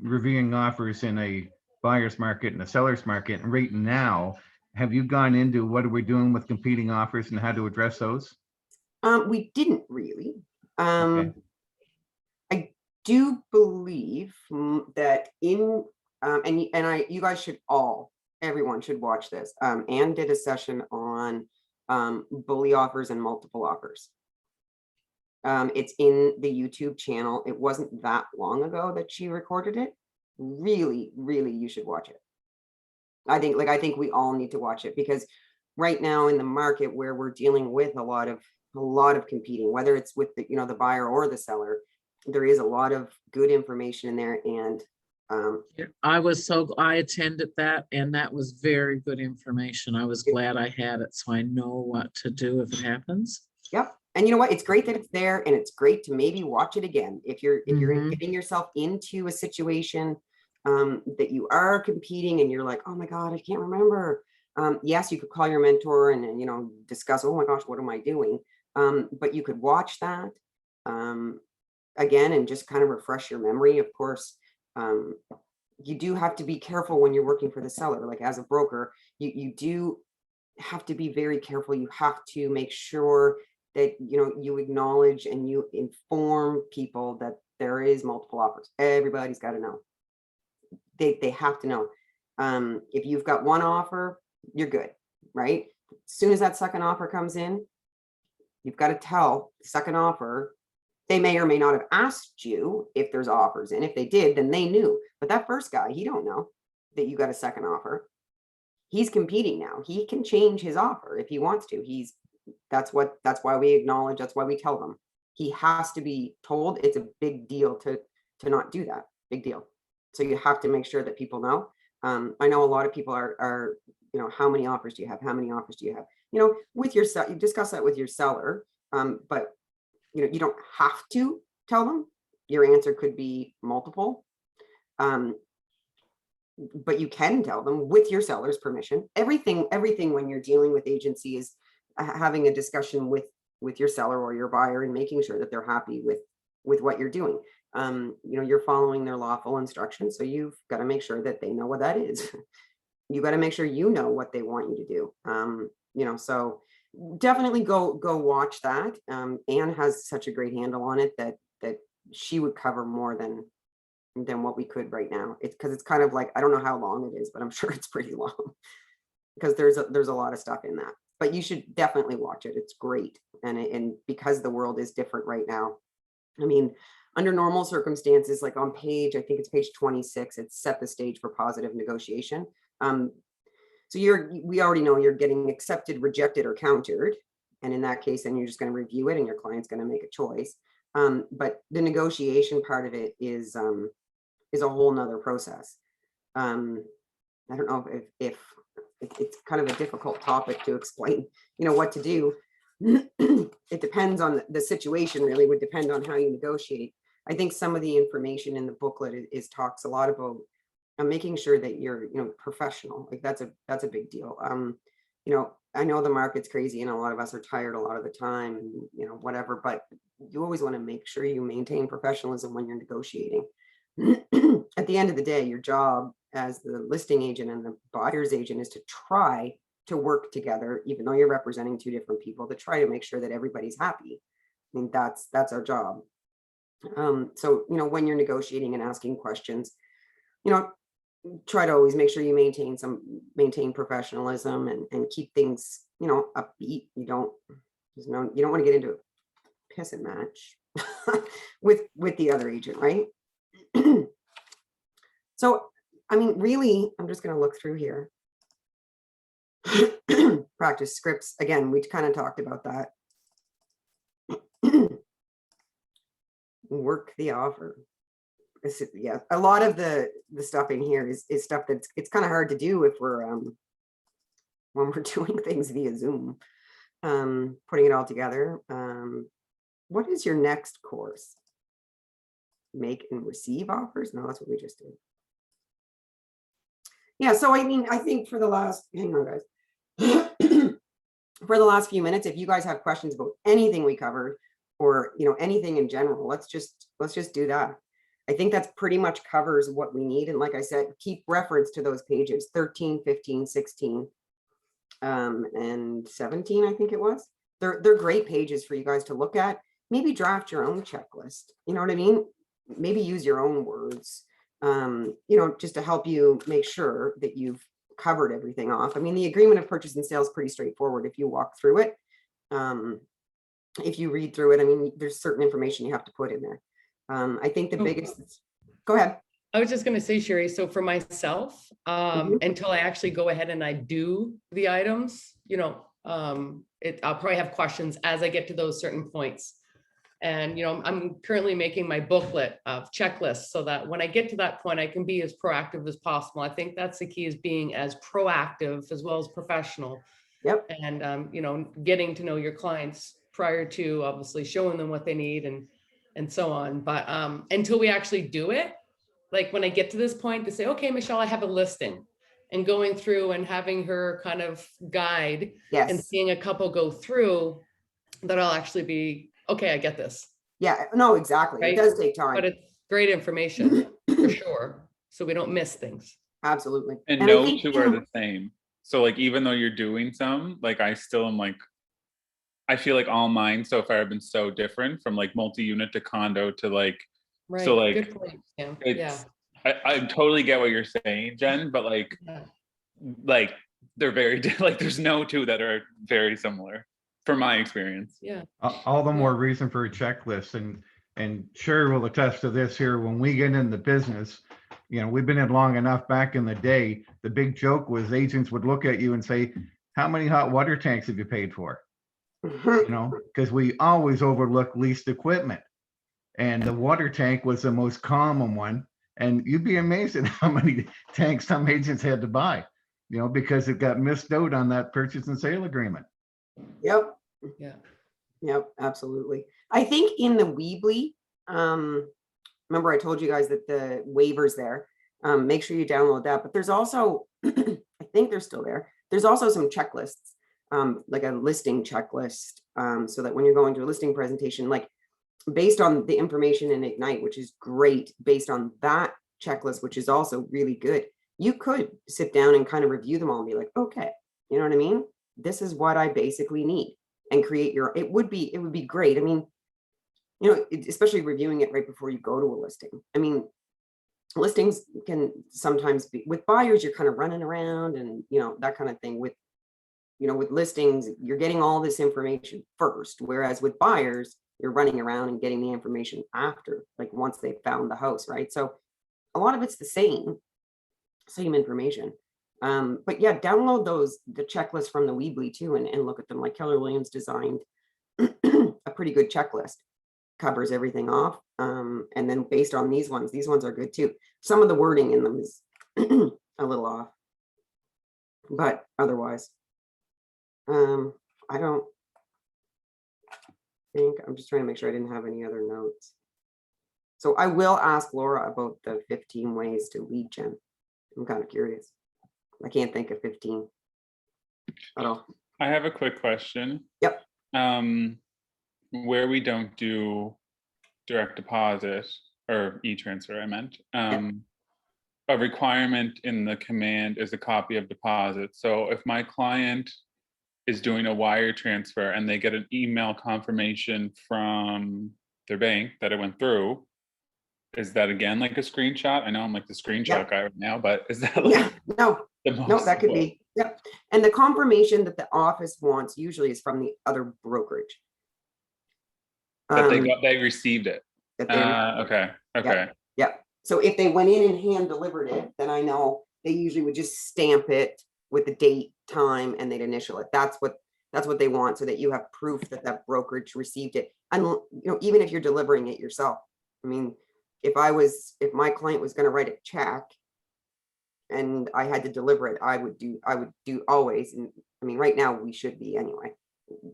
reviewing offers in a buyer's market and a seller's market. And right now, have you gone into what are we doing with competing offers and how to address those? We didn't really. Okay. I do believe that in you guys should everyone should watch this. Anne did a session on bully offers and multiple offers. It's in the YouTube channel. It wasn't that long ago that she recorded it. Really, really, you should watch it. I think we all need to watch it, because right now in the market where we're dealing with a lot of competing, whether it's with the, you know, the buyer or the seller, there is a lot of good information in there. And I attended that, and that was very good information. I was glad I had it, so I know what to do if it happens. Yep. And you know what? It's great that it's there, and it's great to maybe watch it again if you're getting yourself into a situation that you are competing and you're like, oh my God, I can't remember. Yes, you could call your mentor and, you know, discuss, oh my gosh, what am I doing? But you could watch that again and just kind of refresh your memory. Of course, you do have to be careful when you're working for the seller. Like as a broker, you do have to be very careful. You have to make sure that, you know, you acknowledge and you inform people that there is multiple offers. Everybody's got to know. They have to know. If you've got one offer, you're good, right? As soon as that second offer comes in, you've got to tell the second offer. They may or may not have asked you if there's offers, and if they did, then they knew. But that first guy, he don't know that you got a second offer. He's competing now. He can change his offer if he wants to. That's why we acknowledge, that's why we tell them. He has to be told. It's a big deal to not do that. Big deal. So you have to make sure that people know. I know a lot of people are, you know, how many offers do you have? How many offers do you have? You know, with your you discuss that with your seller, but you know, you don't have to tell them. Your answer could be multiple, but you can tell them with your seller's permission. Everything when you're dealing with agency is having a discussion with your seller or your buyer and making sure that they're happy with what you're doing. You know, you're following their lawful instructions, so you've got to make sure that they know what that is. You got to make sure you know what they want you to do. You know, so definitely go watch that. Anne has such a great handle on it that she would cover more than what we could right now. It's because it's kind of like, I don't know how long it is, but I'm sure it's pretty long because there's a lot of stuff in that. But you should definitely watch it. It's great, and because the world is different right now. I mean, under normal circumstances, like on page, I think it's page 26, it's set the stage for positive negotiation. So we already know you're getting accepted, rejected, or countered. And in that case, then you're just going to review it and your client's going to make a choice. But the negotiation part of it is a whole nother process. I don't know if it's kind of a difficult topic to explain, you know, what to do. It depends on the situation, really would depend on how you negotiate. I think some of the information in the booklet talks a lot about making sure that you're, you know, professional. Like that's a big deal. You know, I know the market's crazy and a lot of us are tired a lot of the time and, you know, whatever, but you always want to make sure you maintain professionalism when you're negotiating. At the end of the day, your job as the listing agent and the buyer's agent is to try to work together, even though you're representing two different people, to try to make sure that everybody's happy. I mean, that's our job. So, you know, when you're negotiating and asking questions, you know, try to always make sure you maintain professionalism and keep things, you know, upbeat. You don't want to get into a pissing match with the other agent, right? So, I mean, really, I'm just going to look through here. Practice scripts. Again, we kind of talked about that. Work the offer. Yeah, a lot of the stuff in here is stuff that's it's kind of hard to do if we're when we're doing things via Zoom. Putting it all together. What is your next course? Make and receive offers? No, that's what we just did. Yeah, so I mean, I think for the last, hang on guys, for the last few minutes, if you guys have questions about anything we covered or, you know, anything in general, let's just do that. I think that's pretty much covers what we need. And like I said, keep reference to those pages, 13, 15, 16, and 17, I think it was. They're great pages for you guys to look at. Maybe draft your own checklist. You know what I mean? Maybe use your own words, you know, just to help you make sure that you've covered everything off. I mean, the agreement of purchase and sale is pretty straightforward if you walk through it. If you read through it, I mean, there's certain information you have to put in there. I think the biggest, go ahead. I was just going to say, Sherry, so for myself, until I actually go ahead and I do the items, you know, I'll probably have questions as I get to those certain points. And, you know, I'm currently making my booklet of checklists so that when I get to that point, I can be as proactive as possible. I think that's the key, is being as proactive as well as professional. Yep. And, you know, getting to know your clients prior to obviously showing them what they need and so on. But until we actually do it, like when I get to this point to say, okay, Michelle, I have a listing, and going through and having her kind of guide and Yes. seeing a couple go through, that I'll actually be, okay, I get this, Yeah, no, exactly. It Right. does take but time. it's great information for sure. So we don't miss things. Absolutely. And I no think, two are the same. So like, even though you're doing some, like I still am like, I feel like all mine so far have been so different, from like multi-unit to condo to like, Right. so like, Good point, Sam. Yeah. it's, I totally get what you're saying, Jen, but Yeah. like they're very like there's no two that are very similar from my experience. Yeah. All the Yeah. more reason for a checklist, and Sherry will attest to this here. When we get in the business, you know, we've been in long enough. Back in the day, the big joke was agents would look at you and say, how many hot water tanks have you paid for? You know, because we always overlook leased equipment. And the water tank was the most common one. And you'd be amazed at how many tanks some agents had to buy, you know, because it got missed out on that purchase and sale agreement. Yep. Yeah. Yep, absolutely. I think in the Weebly, remember I told you guys that the waivers there, make sure you download that. But there's also, I think they're still there. There's also some checklists, like a listing checklist, so that when you're going to a listing presentation, like based on the information in Ignite, which is great, based on that checklist, which is also really good, you could sit down and kind of review them all and be like, okay, you know what I mean? This is what I basically need, and create your, it would be great. I mean, you know, especially reviewing it right before you go to a listing. I mean, listings can sometimes be, with buyers, you're kind of running around and, you know, that kind of thing. With, you know, with listings, you're getting all this information first, whereas with buyers, you're running around and getting the information after, like once they've found the house, right? So a lot of it's the same information. But yeah, download the checklist from the Weebly too, and look at them. Like Keller Williams designed a pretty good checklist, covers everything off. And then based on these ones are good too. Some of the wording in them is a little off, but otherwise, I don't think, I'm just trying to make sure I didn't have any other notes. So I will ask Laura about the 15 ways to lead gen. I'm kind of curious. I can't think of 15 at all. I have a quick question. Yep. Where we don't do direct deposit or e-transfer, I meant, a requirement in the command is a copy of deposit. So if my client is doing a wire transfer and they get an email confirmation from their bank that it went through, is that again like a screenshot? I know I'm like the screenshot guy right now, but is that like no, that could be, yep. And the confirmation that the office wants usually is from the other brokerage. That they received it. Okay. Yeah. So if they went in and hand delivered it, then I know they usually would just stamp it with the date, time, and they'd initial it. That's what they want, so that you have proof that that brokerage received it. And you know, even if you're delivering it yourself, I mean, if my client was going to write a check and I had to deliver it, I would do always. And I mean, right now we should be anyway,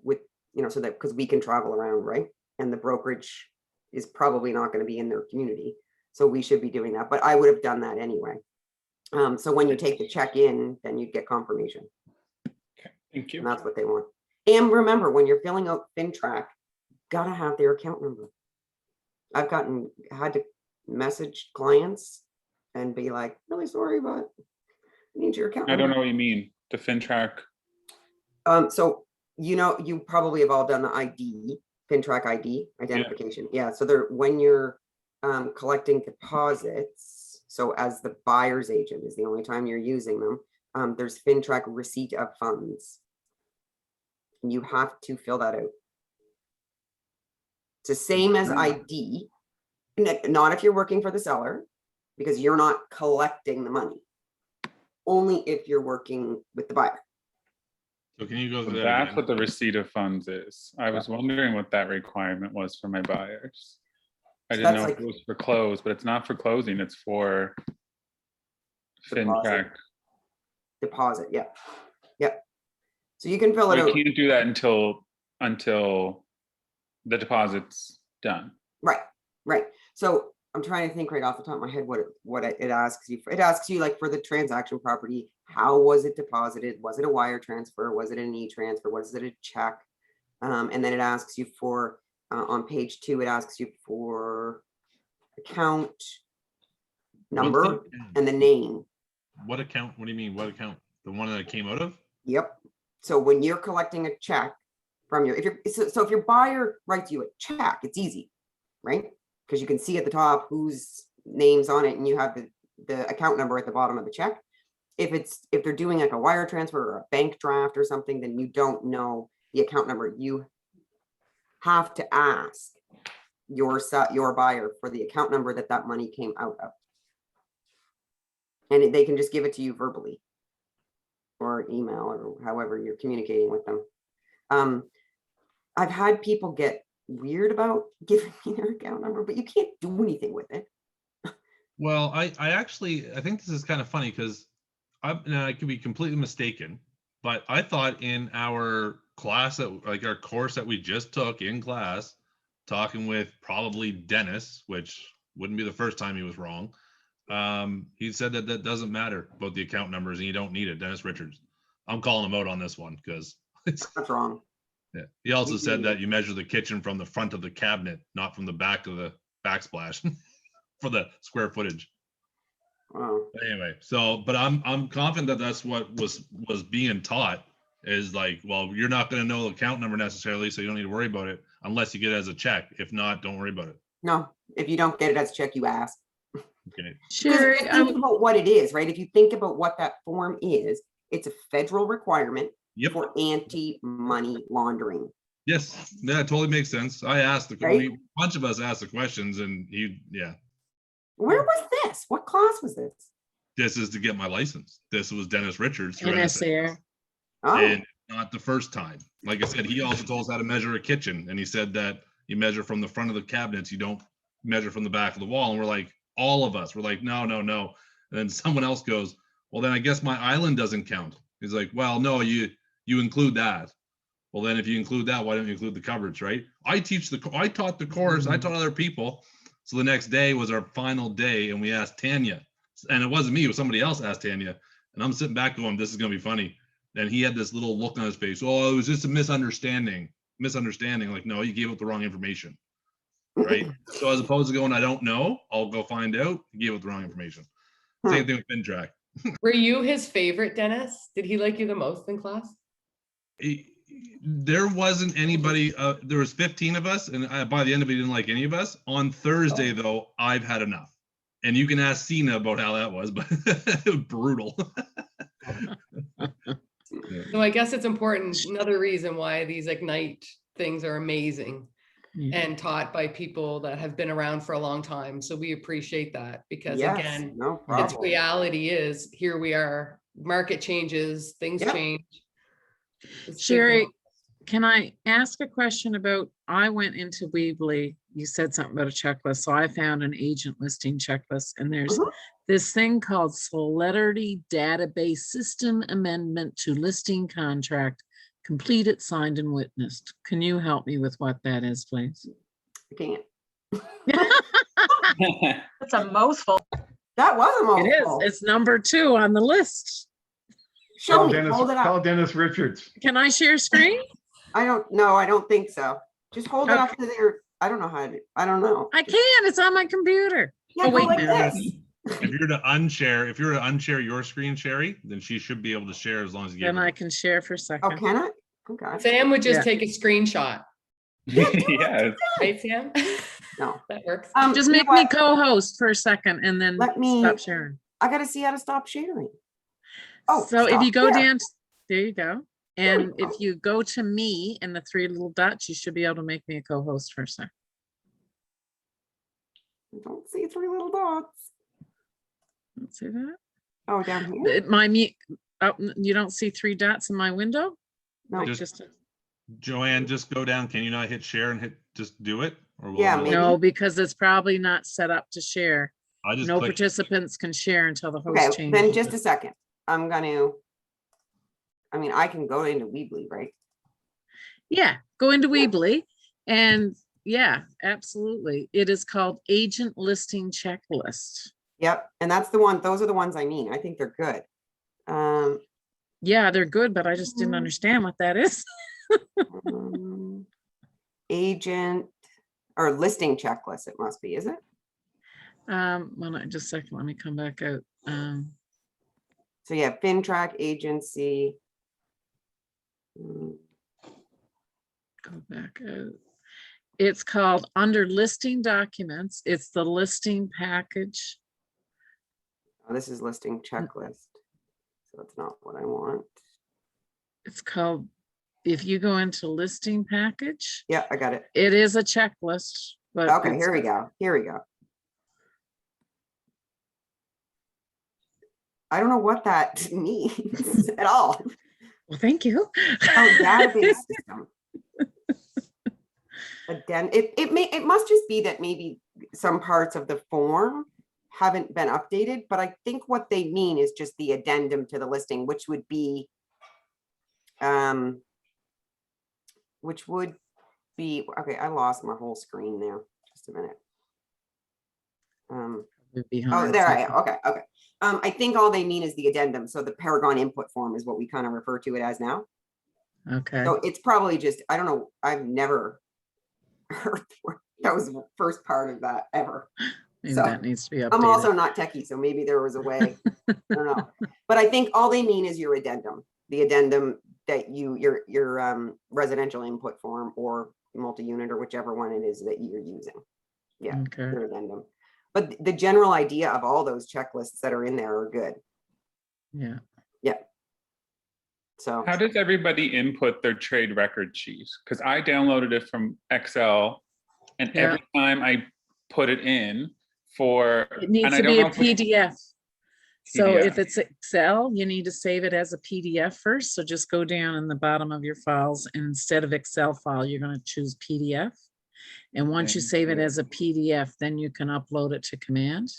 with, you know, so that, because we can travel around, right? And the brokerage is probably not going to be in their community, so we should be doing that. But I would have done that anyway. So when you take the check in, then you get confirmation. Okay, thank you. And that's what they want. And remember, when you're filling out fintrac, gotta have their account number. I've had to message clients and be like, really sorry, but I need your account I number. don't know what you mean. The fintrac. So, you know, you probably have all done the ID, fintrac ID identification. Yeah. So when you're collecting deposits, so as the buyer's agent is the only time you're using them, there's fintrac receipt of funds. You have to fill that out. It's the same as ID, not if you're working for the seller, because you're not collecting the money. Only if you're working with the buyer. So can you go through that That's again? what the receipt of funds is. I was wondering what that requirement was for my buyers. I didn't know if it was for close, but it's not for closing, it's for fintrac. Deposit, yeah. So you can fill it We out. can't do that until the deposit's done. Right. So I'm trying to think right off the top of my head what it asks you. It asks you like for the transaction property, how was it deposited? Was it a wire transfer? Was it an e-transfer? Was it a check? And then it asks you for, on page 2, it asks you for account number and the name. What account? What do you mean? What account? The one that it came out of? Yep. So when you're collecting a check from your, if your buyer writes you a check, it's easy, right? Because you can see at the top whose name's on it and you have the account number at the bottom of the check. If they're doing like a wire transfer or a bank draft or something, then you don't know the account number. You have to ask your buyer for the account number that money came out of. And they can just give it to you verbally or email or however you're communicating with them. I've had people get weird about giving me their account number, but you can't do anything with it. Well, I think this is kind of funny because I could be completely mistaken, but I thought in our class like our course that we just took in class, talking with probably Dennis, which wouldn't be the first time he was wrong. He said that doesn't matter about the account numbers and you don't need it. Dennis Richards. I'm calling him out on this one because that's wrong. Yeah. He also said that you measure the kitchen from the front of the cabinet, not from the back of the backsplash for the square footage. Wow. Anyway, but I'm confident that that's what was being taught is like, well, you're not going to know the account number necessarily, so you don't need to worry about it unless you get it as a check. If not, don't worry about it. No, if you don't get it as a check, you ask. Okay. Sherry, think about what it is, right? If you think about what that form is, it's a federal requirement for anti-money laundering. Yes, that totally makes sense. I asked Right? a bunch of us asked the questions, and Where was this? What class was this? This is to get my license. This was Dennis Richards. NSA. Oh, And not the first time. Like I said, he also told us how to measure a kitchen, and he said that you measure from the front of the cabinets, you don't measure from the back of the wall. And we're like, all of us, we're like, no. And then someone else goes, well, then I guess my island doesn't count. He's like, well, no, you include that. Well, then if you include that, why don't you include the coverage, right? I taught the course, I taught other people. So the next day was our final day, and we asked Tanya, and it wasn't me, it was somebody else asked Tanya, and I'm sitting back going, this is gonna be funny. And he had this little look on his face. Oh, it was just a misunderstanding. Like, no, you gave out the wrong information, right? So as opposed to going, I don't know, I'll go find out, you gave out the wrong information. Same thing with fintrac. Were you his favorite, Dennis? Did he like you the most in class? There wasn't anybody, there was 15 of us, and by the end of it, he didn't like any of us. On Thursday, though, I've had enough. And you can ask Sina about how that was, but it was brutal. So I guess it's important. Another reason why these Ignite things are amazing and taught by people that have been around for a long time. So we appreciate that because again, its reality is here we are, market changes, things change. Sherry, can I ask a question about, I went into Weebly, you said something about a checklist. So I found an agent listing checklist, and there's this thing called Celebrity Database System Amendment to Listing Contract, completed, signed, and witnessed. Can you help me with what that is, please? I can't. That's a mouthful. That was a mouthful. It is. It's number 2 on the list. Show me. Hold it up. Call Dennis Richards. Can I share screen? I don't think so. Just hold it up to there. I don't know how to. I don't know. I can. It's on my computer. Yeah, wait, like no. this. If you're to unshare your screen, Sherry, then she should be able to share as long as you Then I can share for a second. Oh, can I? Okay. Sam would just take a screenshot. Yeah. Right, Sam? No. That works. Just make me co-host for a second and then Let me stop sharing. I gotta see how to stop sharing. Oh, So if you go there. down, there you go. And if you go to me and the 3 little dots, you should be able to make me a co-host for a second. I don't see 3 little dots. Don't see that? Oh, down here? You don't see 3 dots in my window? No. Joanne, just go down. Can you not hit share and just do it? Or Yeah, maybe. No, because it's probably not set up to share. No clicked. participants can share until the host Okay, changes. then just a second. I can go into Weebly, right? Yeah, go into Weebly and Yeah, absolutely. It is called Agent Listing Checklist. Yep, and that's the one, those are the ones I mean. I think they're good. Yeah, they're good, but I just didn't understand what that is. Agent or listing checklist, it must be, is it? Well, just a second, let me come back out. So yeah, fintrac agency. Go back out. It's called under listing documents. It's the listing package. Oh, this is listing checklist. So that's not what I want. It's called, if you go into listing package, Yeah, I got it. it is a checklist, but Okay, it's- here we go. Here we go. I don't know what that means at all. well, thank you. Oh, database system. It must just be that maybe some parts of the form haven't been updated, but I think what they mean is just the addendum to the listing, which would be okay, I lost my whole screen there. Just a minute. Oh, there I am. Okay. I think all they mean is the addendum. So the Paragon input form is what we kind of refer to it as now. Okay. So it's probably just, I don't know, I've never heard that was the first part of that ever. Maybe So that needs to be updated. I'm also not techie, so maybe there was a way. I don't know. But I think all they mean is your addendum, the addendum that your residential input form or multi-unit or whichever one it is that you're using. Yeah, Okay. your addendum. But the general idea of all those checklists that are in there are good. Yeah. Yeah. So How does everybody input their trade record sheet? Because I downloaded it from Excel, and Yeah. every time I put it in for, It needs and I to don't be know a if it's PDF. So if PDF. it's Excel, you need to save it as a PDF first. So just go down in the bottom of your files, and instead of Excel file, you're going to choose PDF. And once you Okay. save it as a PDF, then you can upload it to Command.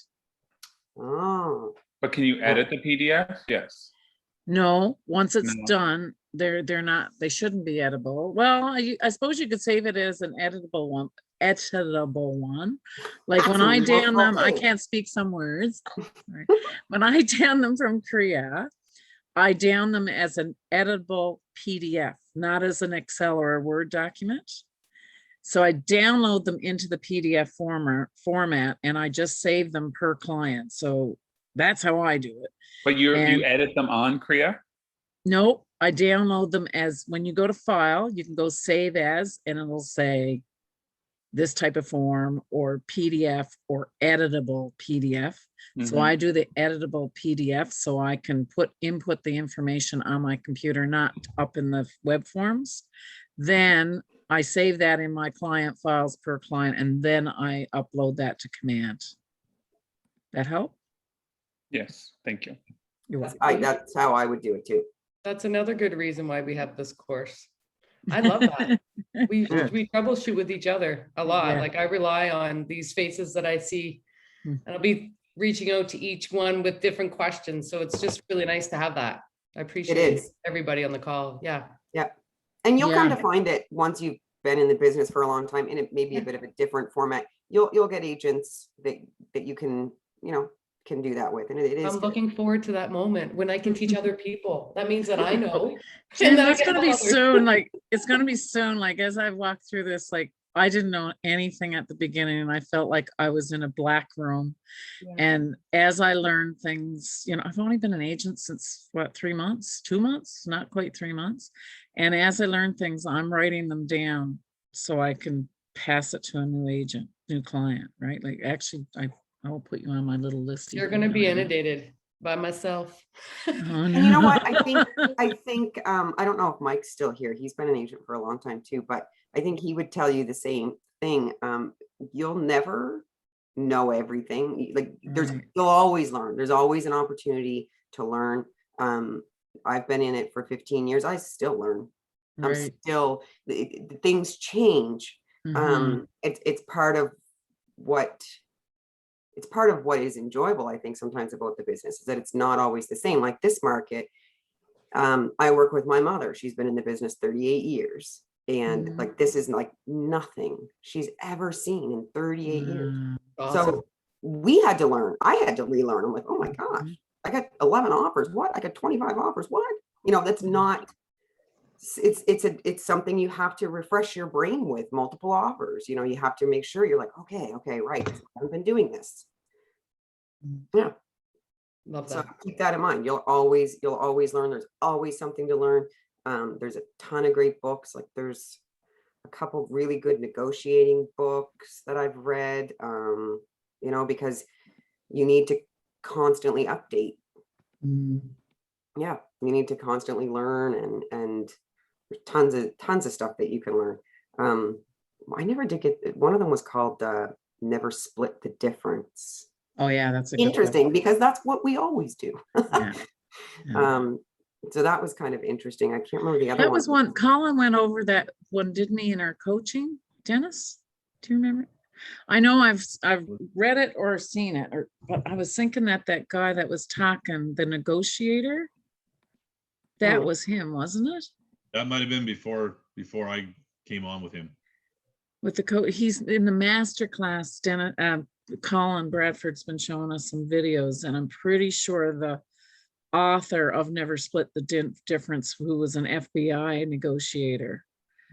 oh, But can you edit the PDF? Yes. No, once it's No. done, they're not, they shouldn't be editable. Well, I suppose you could save it as an editable one. Like when That's a I down mouthful them, I too. can't speak some words. Right. When I down them from Korea, I down them as an editable PDF, not as an Excel or a Word document. So I download them into the PDF format, and I just save them per client. So that's how I do it. But you And- edit them on Kriya? No, I download them as, when you go to file, you can go save as, and it'll say this type of form or PDF or editable PDF. So Mhm. I do the editable PDF so I can input the information on my computer, not up in the web forms. Then I save that in my client files per client, and then I upload that to Command. That help? Yes, thank you. You're welcome. That's how I would do it too. That's another good reason why we have this course. I love that. We troubleshoot with each other a lot. Yeah. Like I rely on these faces that I see, Hmm. and I'll be reaching out to each one with different questions. So it's just really nice to have that. I appreciate is. everybody on the call. Yeah. Yeah. And you'll Yeah. kind of find that once you've been in the business for a long time, and it may be a bit of a different format, you'll get agents that you can do that with. And it is I'm good. looking forward to that moment when I can teach other people. That means that I know. Jen, and then I that's can gonna be help others. soon. Like, it's gonna be soon. Like, as I've walked through this, like, I didn't know anything at the beginning, and I felt like I was in a black room. Yeah. And as I learned things, I've only been an agent since what, 3 months, 2 months, not quite 3 months. And as I learn things, I'm writing them down so I can pass it to a new agent, new client, right? Like, actually, I will put you on my little list. You're even going to if be you don't know. inundated by myself. Oh, And you know what? no. I think I don't know if Mike's still here. He's been an agent for a long time too, but I think he would tell you the same thing. You'll never know everything. Like Right. you'll always learn. There's always an opportunity to learn. I've been in it for 15 years. I still learn. I'm Right. still things change. Mhm. It's part of what is enjoyable, I think, sometimes about the business, is that it's not always the same. Like this market, I work with my mother. She's been in the business 38 years. And Mhm. like, this is like nothing she's ever seen in 38 years. Awesome. So we had to learn. I had to relearn. I'm like, oh my gosh, I got 11 offers. What? I got 25 offers. What? You know, that's not, it's something you have to refresh your brain with. Multiple offers. You know, you have to make sure you're like, okay, right. I've been doing this. Yeah. Love So that. keep that in mind. You'll always learn. There's always something to learn. There's a ton of great books. Like there's a couple really good negotiating books that I've read, you know, because you need to constantly update. Yeah, you need to constantly learn, and there's tons of stuff that you can learn. I never did get, one of them was called Never Split the Difference. Oh, yeah, that's a good book. Interesting, because that's what we always do. Yeah. Yeah. So that was kind of interesting. I can't remember the other That one. was one, Colin went over that one, didn't he, in our coaching? Dennis, do you remember? I know I've read it or seen it, but I was thinking that guy that was talking, the negotiator, that was him, wasn't it? That might have been before I came on with him. With the he's in the master class. Dennis, Colin Bradford's been showing us some videos, and I'm pretty sure the author of Never Split the Difference, who was an FBI negotiator.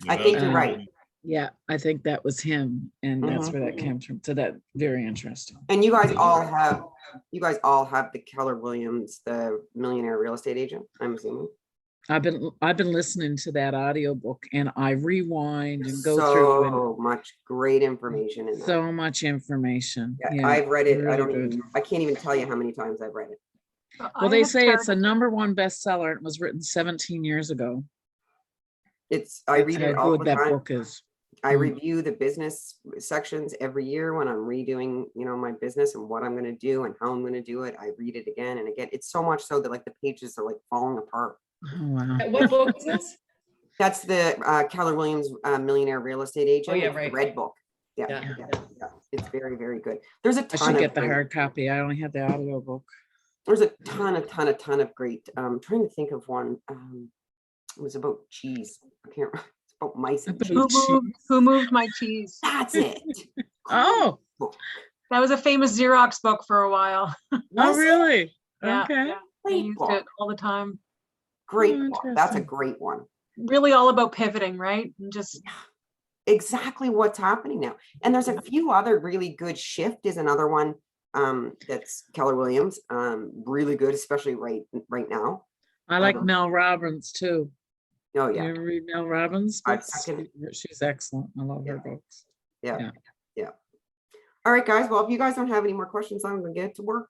I think you're right. Yeah, I think that was him, and that's where that came from. So that very interesting. And you guys all have the Keller Williams, the Millionaire Real Estate Agent, I'm assuming. I've been listening to that audiobook, and I rewind and go so through and much great information in there. so much information. Yeah, I've read it. Really I can't even tell you how many times I've read it. Well, they say it's a #1 bestseller. It was written 17 years ago. I read That's it how all good the that time. book is. I review the business sections every year when I'm redoing, you know, my business and what I'm going to do and how I'm going to do it. I read it again and again. It's so much so that like the pages are like falling apart. Oh, wow. What book is this? That's the Keller Williams Millionaire Real Estate Agent. Oh, yeah, It's the right. red book. Yeah, Yeah. yeah. It's very, very good. There's a I ton should get of the great, hard copy. I only had the audio book. there's a ton of great. I'm trying to think of one. It was about cheese. I can't remember. It's about mice and cheese. Who moved my cheese? That's it. Oh, That was a famous Xerox book for a while. oh, Was it? really? Yeah, Okay. yeah. I Great used book. it all the time. Great Oh, book. That's a interesting. great one. Really all about pivoting, right? And just Exactly what's happening now. And there's a few other really good. Shift is another one that's Keller Williams. Really good, especially right now. I like Mel Robbins too. Oh You yeah. ever read Mel Robbins' I books? second. She's excellent. I love her books. Yeah. All right, guys. Well, if you guys don't have any more questions, I'm gonna get to work.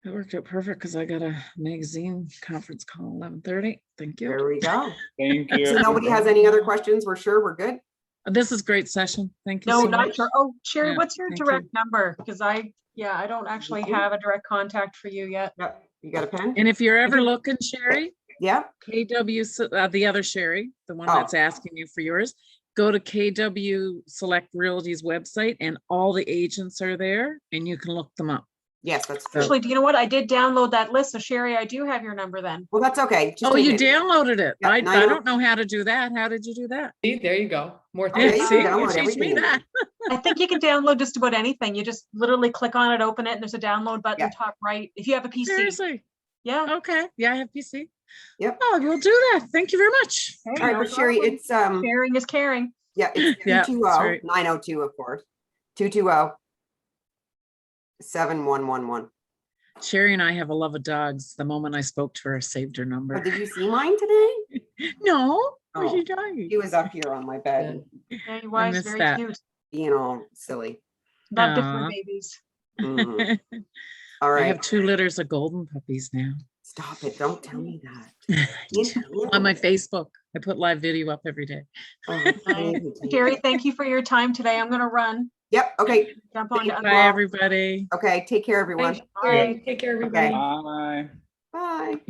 It worked out perfect because I got a magazine conference call 11:30. Thank you. There we go. Thank you. So nobody has any other questions? We're sure we're good. This is great session. Thank you no, so not much. sure. Oh, Sherry, Yeah, what's your thank you. direct number? Because I don't actually have a direct contact for you yet. Yep. You got a pen? And if you're ever looking, Sherry, Yeah. KW, the other Sherry, the one Oh. that's asking you for yours, go to KW Select Realty's website and all the agents are there and you can look them up. Yes, that's true. Actually, do you know what? I did download that list. So Sherry, I do have your number then. Well, that's okay. Just Oh, take you it. downloaded it. Yeah, I 90 don't know how to do that. How did you do that? See, there you go. More Oh, yeah, things. you See, can you download teach me everything. that. I think you can download just about anything. You just literally click on it, open it, and there's a download button Yeah. top right. If you have a PC. Seriously. Yeah. Okay. Yeah, I have PC. Yep. Oh, we'll do that. Thank you very much. Hey, All right, no but Sherry, problem. it's Sharing is caring. yeah, it's Yeah, that's 220 right. 902, of course. 220-7111. Sherry and I have a love of dogs. The moment I spoke to her, I saved her Oh, number. did you see mine today? No, where's Oh. your dog? He was up here on my bed, Yeah, he was missed very that. cute. being all silly. Not Aw. different babies. Mhm. All I right, have 2 litters of golden puppies now. stop it. Don't tell me that. On my Facebook. I put live video up every day. Oh, Sherry, thank you for your time today. I'm gonna run. Yep. Okay. Jump on. Thank Bye, Well, everybody. Okay. Take care, everyone. Thanks, Sherry. Take care, everybody. Okay. Bye. Bye.